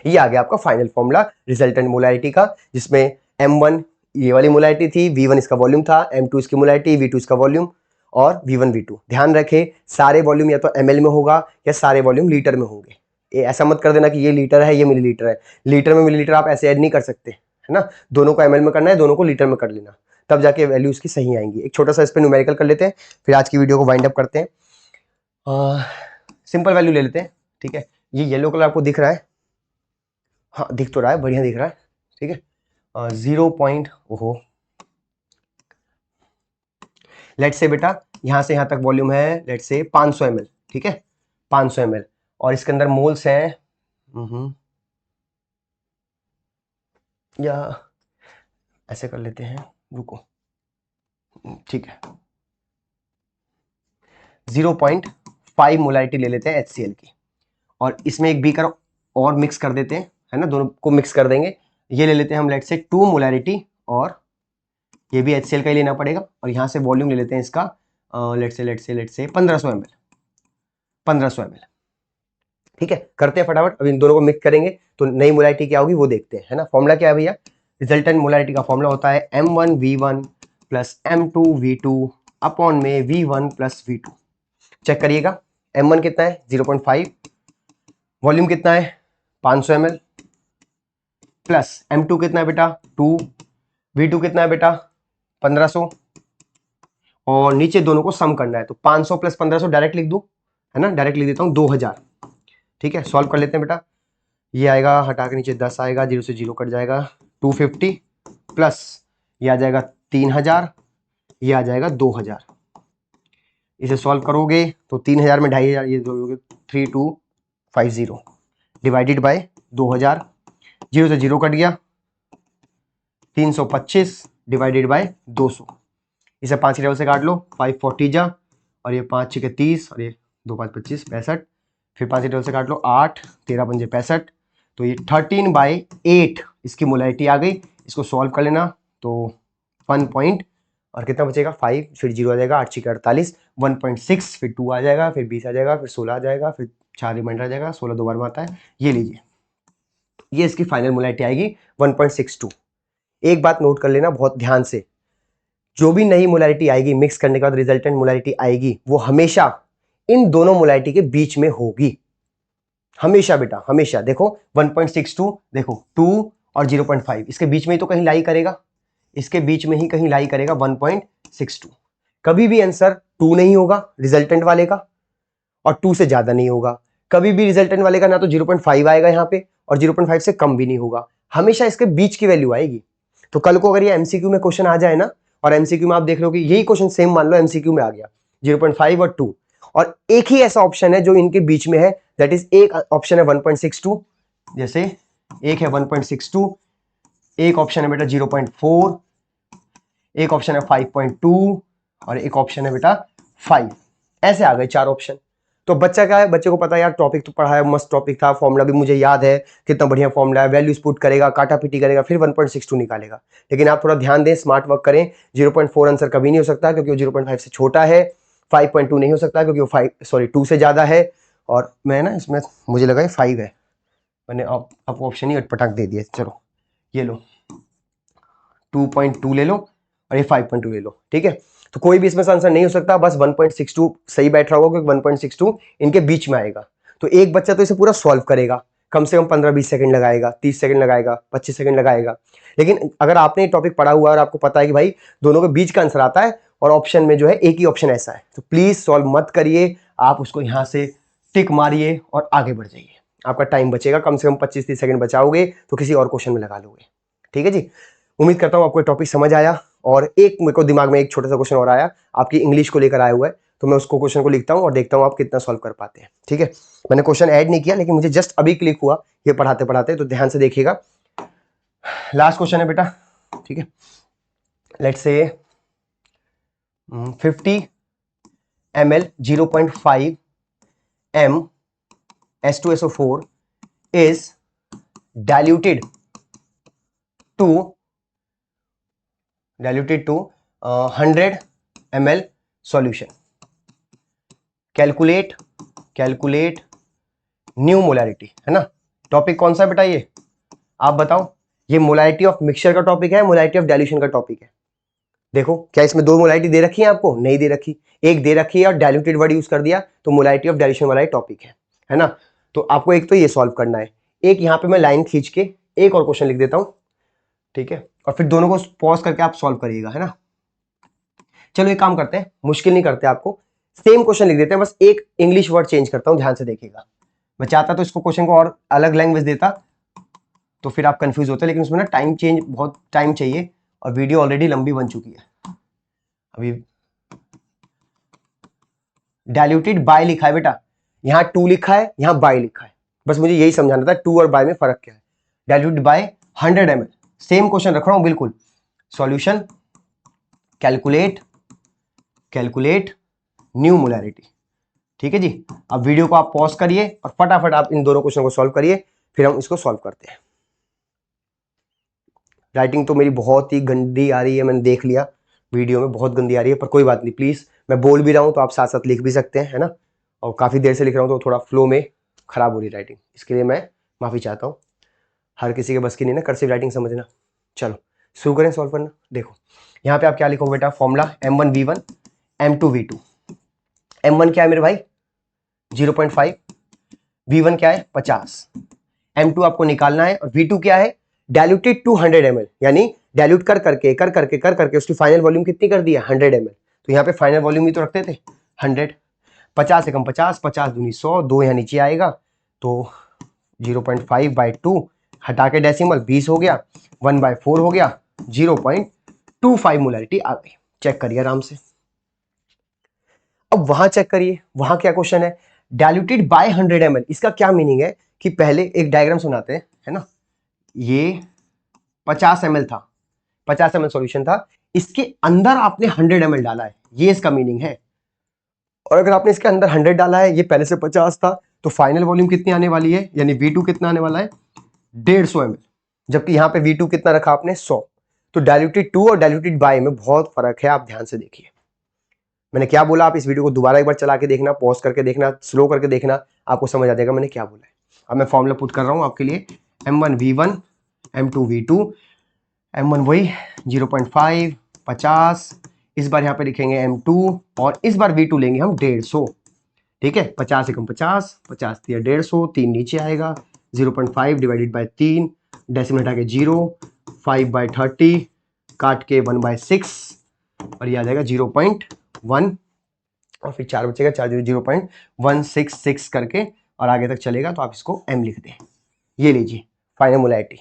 ये आ गया आपका फाइनल फॉर्मूला रिजल्टेंट मोलैरिटी का, जिसमें M1 ये वाली मोलैरिटी थी, V1 इसका वॉल्यूम था, M2 इसकी मोलैरिटी, V2 इसका वॉल्यूम और V1 V2। ध्यान रखें सारे वॉल्यूम या तो ml में होगा या सारे वॉल्यूम लीटर में होंगे। ये ऐसा मत कर देना कि ये लीटर है ये मिलीलीटर है, लीटर में मिलीलीटर आप ऐसे ऐड नहीं कर सकते, है ना। दोनों को ml में करना है, दोनों को लीटर में कर लेना, तब जाके वैल्यू इसकी सही आएंगी। एक छोटा सा इस पर न्यूमेरिकल कर लेते हैं, फिर आज की वीडियो को वाइंड अप करते हैं। सिंपल वैल्यू ले लेते हैं, ठीक है। ये येलो कलर आपको दिख रहा है, हाँ दिख तो रहा है, बढ़िया दिख रहा है, ठीक है। 0 पॉइंट, ओहो, लेट से बेटा यहां से यहां तक वॉल्यूम है लेट से 500 ml, ठीक है, 500 ml, और इसके अंदर मोल्स हैं, या ऐसे कर लेते हैं, रुको, ठीक है, 0.5 मोलैरिटी ले लेते हैं HCl की, और इसमें एक बीकर और मिक्स कर देते हैं, है ना, दोनों को मिक्स कर देंगे। ये ले लेते हैं हम लेट से 2 मोलैरिटी, और ये भी HCl का ही लेना पड़ेगा, और यहाँ से वॉल्यूम ले लेते हैं इसका लेट से 1500 ml, 1500 ml, ठीक है। करते हैं फटाफट, अब इन दोनों को मिक्स करेंगे तो नई मोलैरिटी क्या होगी वो देखते हैं, है ना। फॉर्मूला क्या है भैया, रिजल्टेंट मोलैरिटी का फॉर्मूला होता है M1V1 प्लस M2V2 अपॉन में V1 प्लस V2। चेक करिएगा, M1 कितना है 0.5, वॉल्यूम कितना है 500 ml, प्लस M2 कितना है बेटा 2, V2 कितना है बेटा 1500, और नीचे दोनों को सम करना है, तो 500 प्लस 1500 डायरेक्ट लिख दूं, है ना, डायरेक्ट लिख देता हूं 2000, ठीक है। सॉल्व कर लेते हैं बेटा, ये आएगा हटा के नीचे 10 आएगा, 0 से 0 कट जाएगा, 250 प्लस ये आ जाएगा 3000, ये आ जाएगा 2000। इसे सॉल्व करोगे तो 3000 में 2500 ये जोड़ोगे 3250 डिवाइडेड बाय 2000, 0 से 0 कट गया, 325 डिवाइडेड बाय 200। इसे 5 की टेबल से काट लो, 540 जा, और ये 5 6 30, और ये 2 5 25 65, फिर 5 की टेबल से काट लो, 8 13 पंजे 65, तो ये 13/8 इसकी मोलैरिटी आ गई। इसको सॉल्व कर लेना तो 1 पॉइंट, और कितना बचेगा 5, फिर 0 आ जाएगा, 8 6 48, 1.6, फिर 2 आ जाएगा, फिर 20 आ जाएगा, फिर 16 आ जाएगा, फिर 4 रिमाइंडर आ जाएगा, 16 दो बार में आता है। ये लीजिए, ये इसकी फाइनल मोलैरिटी आएगी 1.62। एक बात नोट कर लेना बहुत ध्यान से, जो भी नई मोलैरिटी आएगी मिक्स करने के बाद रिजल्टेंट मोलैरिटी आएगी, वो हमेशा इन दोनों मोलैरिटी के बीच में होगी, हमेशा बेटा हमेशा। देखो 1.62, देखो 2 और 0.5 इसके बीच में ही तो कहीं लाई करेगा, इसके बीच में ही कहीं लाई करेगा 1.62। कभी भी आंसर 2 नहीं होगा रिजल्टेंट वाले का, और 2 से ज्यादा नहीं होगा। कभी भी रिजल्टेंट वाले का ना तो 0.5 आएगा यहाँ पे, और 0.5 से कम भी नहीं होगा, हमेशा इसके बीच की वैल्यू आएगी। तो कल को अगर ये एमसीक्यू में क्वेश्चन आ जाए ना, और एमसीक्यू में आप देख रहे हो कि यही क्वेश्चन सेम मान लो एमसीक्यू में आ गया 0.5 और 2, और एक ही ऐसा ऑप्शन है जो इनके बीच में है, दैट इज एक ऑप्शन है 1.62, जैसे एक है 1.62, एक ऑप्शन है बेटा 0.4, एक ऑप्शन है 5.2, और एक ऑप्शन है बेटा 5। ऐसे आ गए 4 ऑप्शन। तो बच्चा क्या है, बच्चे को पता है यार टॉपिक तो पढ़ा है, मस्त टॉपिक था, फॉर्मूला भी मुझे याद है, कितना बढ़िया फॉर्मूला है, वैल्यूज पुट करेगा, काटा पीटी करेगा, फिर 1.62 निकालेगा। लेकिन आप थोड़ा ध्यान दें, स्मार्ट वर्क करें, 0.4 आंसर कभी नहीं हो सकता क्योंकि वो 0.5 से छोटा है, 5.2 नहीं हो सकता क्योंकि वो 2 से ज्यादा है, और मैं ना इसमें मुझे लगा 5 है, मैंने आपको ऑप्शन ही अटपटाक दे दिया। चलो ये लो 2.2 ले लो, और ये 5.2 ले लो, ठीक है। तो कोई भी इसमें से आंसर नहीं हो सकता, बस 1.62 सही बैठ रहा होगा क्योंकि 1.62 इनके बीच में आएगा। तो एक बच्चा तो इसे पूरा सॉल्व करेगा, कम से कम 15-20 सेकंड लगाएगा, 30 सेकंड लगाएगा, 25 सेकंड लगाएगा। लेकिन अगर आपने टॉपिक पढ़ा हुआ है और आपको पता है कि भाई दोनों के बीच का आंसर आता है, और ऑप्शन में जो है एक ही ऑप्शन ऐसा है, तो प्लीज सॉल्व मत करिए, आप उसको यहां से टिक मारिए और आगे बढ़ जाइए। आपका टाइम बचेगा, कम से कम 25-30 सेकंड बचाओगे तो किसी और क्वेश्चन में लगा लोगे, ठीक है जी। उम्मीद करता हूं आपको टॉपिक समझ आया। और एक मेरे को दिमाग में एक छोटा सा क्वेश्चन और आया, आपकी इंग्लिश को लेकर आया हुआ है, तो मैं उसको क्वेश्चन को लिखता हूं और देखता हूं आप कितना सॉल्व कर पाते हैं, ठीक है। मैंने क्वेश्चन ऐड नहीं किया, लेकिन मुझे जस्ट अभी क्लिक हुआ ये पढ़ाते पढ़ाते, तो ध्यान से देखिएगा। लास्ट क्वेश्चन है बेटा, ठीक है। Let's say 50 ml 0.5 m H2SO4 is diluted to diluted to 100 ml solution. Calculate new molarity, है ना। टॉपिक कौन सा बेटा ये, आप बताओ। ये मोलैरिटी ऑफ मिक्सचर का टॉपिक है, मोलैरिटी ऑफ डाइल्यूशन का टॉपिक है। देखो क्या इसमें दो मोलैरिटी दे रखी है आपको, नहीं दे रखी, एक दे रखी है और डाइल्यूटेड वर्ड यूज कर दिया, तो मोलैरिटी ऑफ डाइल्यूशन वाला टॉपिक है ना। तो आपको एक तो ये सॉल्व करना है, एक यहाँ पे मैं लाइन खींच के एक और क्वेश्चन लिख देता हूं, ठीक है, और फिर दोनों को पॉज करके आप सॉल्व करिएगा, है ना। चलो एक काम करते हैं, मुश्किल नहीं करते आपको, सेम क्वेश्चन लिख देते हैं, बस एक इंग्लिश वर्ड चेंज करता हूं, ध्यान से देखिएगा। मैं चाहता तो इसको क्वेश्चन को और अलग लैंग्वेज देता, तो फिर आप कंफ्यूज होते, लेकिन उसमें ना टाइम चेंज, बहुत टाइम चाहिए, और वीडियो ऑलरेडी लंबी बन चुकी है। अभी डाइल्यूटेड बाय लिखा है बेटा, यहाँ 2 लिखा है, यहाँ बाय लिखा है, बस मुझे यही समझाना था 2 और बाय में फर्क क्या है। Diluted by 100 ml, same question रख रहा हूं बिल्कुल। सॉल्यूशन कैलकुलेट न्यू मोलैरिटी, ठीक है जी। अब वीडियो को आप पॉज करिए और फटाफट आप इन दोनों क्वेश्चन को सॉल्व करिए, फिर हम इसको सॉल्व करते हैं। राइटिंग तो मेरी बहुत ही गंदी आ रही है, मैंने देख लिया वीडियो में, बहुत गंदी आ रही है, पर कोई बात नहीं, प्लीज मैं बोल भी रहा हूं तो आप साथ साथ लिख भी सकते हैं, है ना। और काफी देर से लिख रहा हूं तो थोड़ा फ्लो में खराब हो रही राइटिंग, इसके लिए मैं माफी चाहता हूं। हर किसी के बस की नहीं ना कर्सिव राइटिंग समझना। चलो शुरू करें सॉल्व करना। देखो यहाँ पे आप क्या लिखोगे बेटा, फॉर्मूला M1V1 M2V2। M1 क्या है मेरे भाई 0.5, V1 क्या है 50, M2 आपको निकालना है, और V2 क्या है डाइल्यूटेड टू 100 ml, यानी डाइल्यूट कर करके उसकी फाइनल वॉल्यूम कितनी कर दी है 100 ml। तो यहाँ पे फाइनल वॉल्यूम ही तो रखते थे 100, 50 से कम 50, 50 दूनी 100, 2 यहाँ नीचे आएगा, तो 0.5/2 हटा के डेसिमल 20 हो गया, 1/4 हो गया, 0.25 मोलैरिटी आ गई। चेक करिए आराम से। अब वहां चेक करिए, वहां क्या क्वेश्चन है, डाइल्यूटेड बाय 100 ml, इसका क्या मीनिंग है कि पहले एक डायग्राम सुनाते हैं, है ना। ये 50 ml था, 50 ml सॉल्यूशन था, इसके अंदर आपने 100 ml डाला है, ये इसका मीनिंग है। और अगर आपने इसके अंदर 100 डाला है, ये पहले से 50 था, तो फाइनल वॉल्यूम कितनी आने वाली है, यानी V2 कितना आने वाला है 150 ml, जबकि यहाँ पे V2 कितना रखा आपने 100। तो डाइल्यूटेड टू और डाइल्यूटेड बाय में बहुत फर्क है, आप ध्यान से देखिए मैंने क्या बोला। आप इस वीडियो को दोबारा एक बार चला के देखना, पॉज करके देखना, स्लो करके देखना, आपको समझ आ जाएगा मैंने क्या बोला है। अब मैं फॉर्मूला पुट कर रहा हूं आपके लिए, M1V1 M2V2, M1 वही 0.5 50, इस बार यहाँ पे लिखेंगे M2, और इस बार V2 लेंगे हम 150, ठीक है। 50 से कम 50, 50 दिया 150, 3 नीचे आएगा, 0.5 डिवाइडेड बाय 3, डेसिमल हटा के 0, 5/30 काट के 1/6, और ये आ जाएगा 0.1, और फिर 4 बचेगा, 4 0.166 करके, और आगे तक चलेगा, तो आप इसको M लिख दें। ये लीजिए फाइनल मोलैरिटी,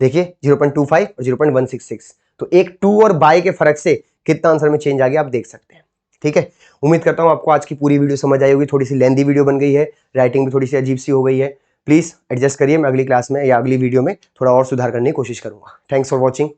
देखिए 0.25 और 0.166, तो एक 2 और बाय के फर्क से कितना आंसर में चेंज आ गया आप देख सकते हैं, ठीक है। उम्मीद करता हूं आपको आज की पूरी वीडियो समझ आई होगी, थोड़ी सी लेंथी वीडियो बन गई है, राइटिंग भी थोड़ी सी अजीब सी हो गई है, प्लीज एडजस्ट करिए, मैं अगली क्लास में या अगली वीडियो में थोड़ा और सुधार करने की कोशिश करूंगा। Thanks for watching.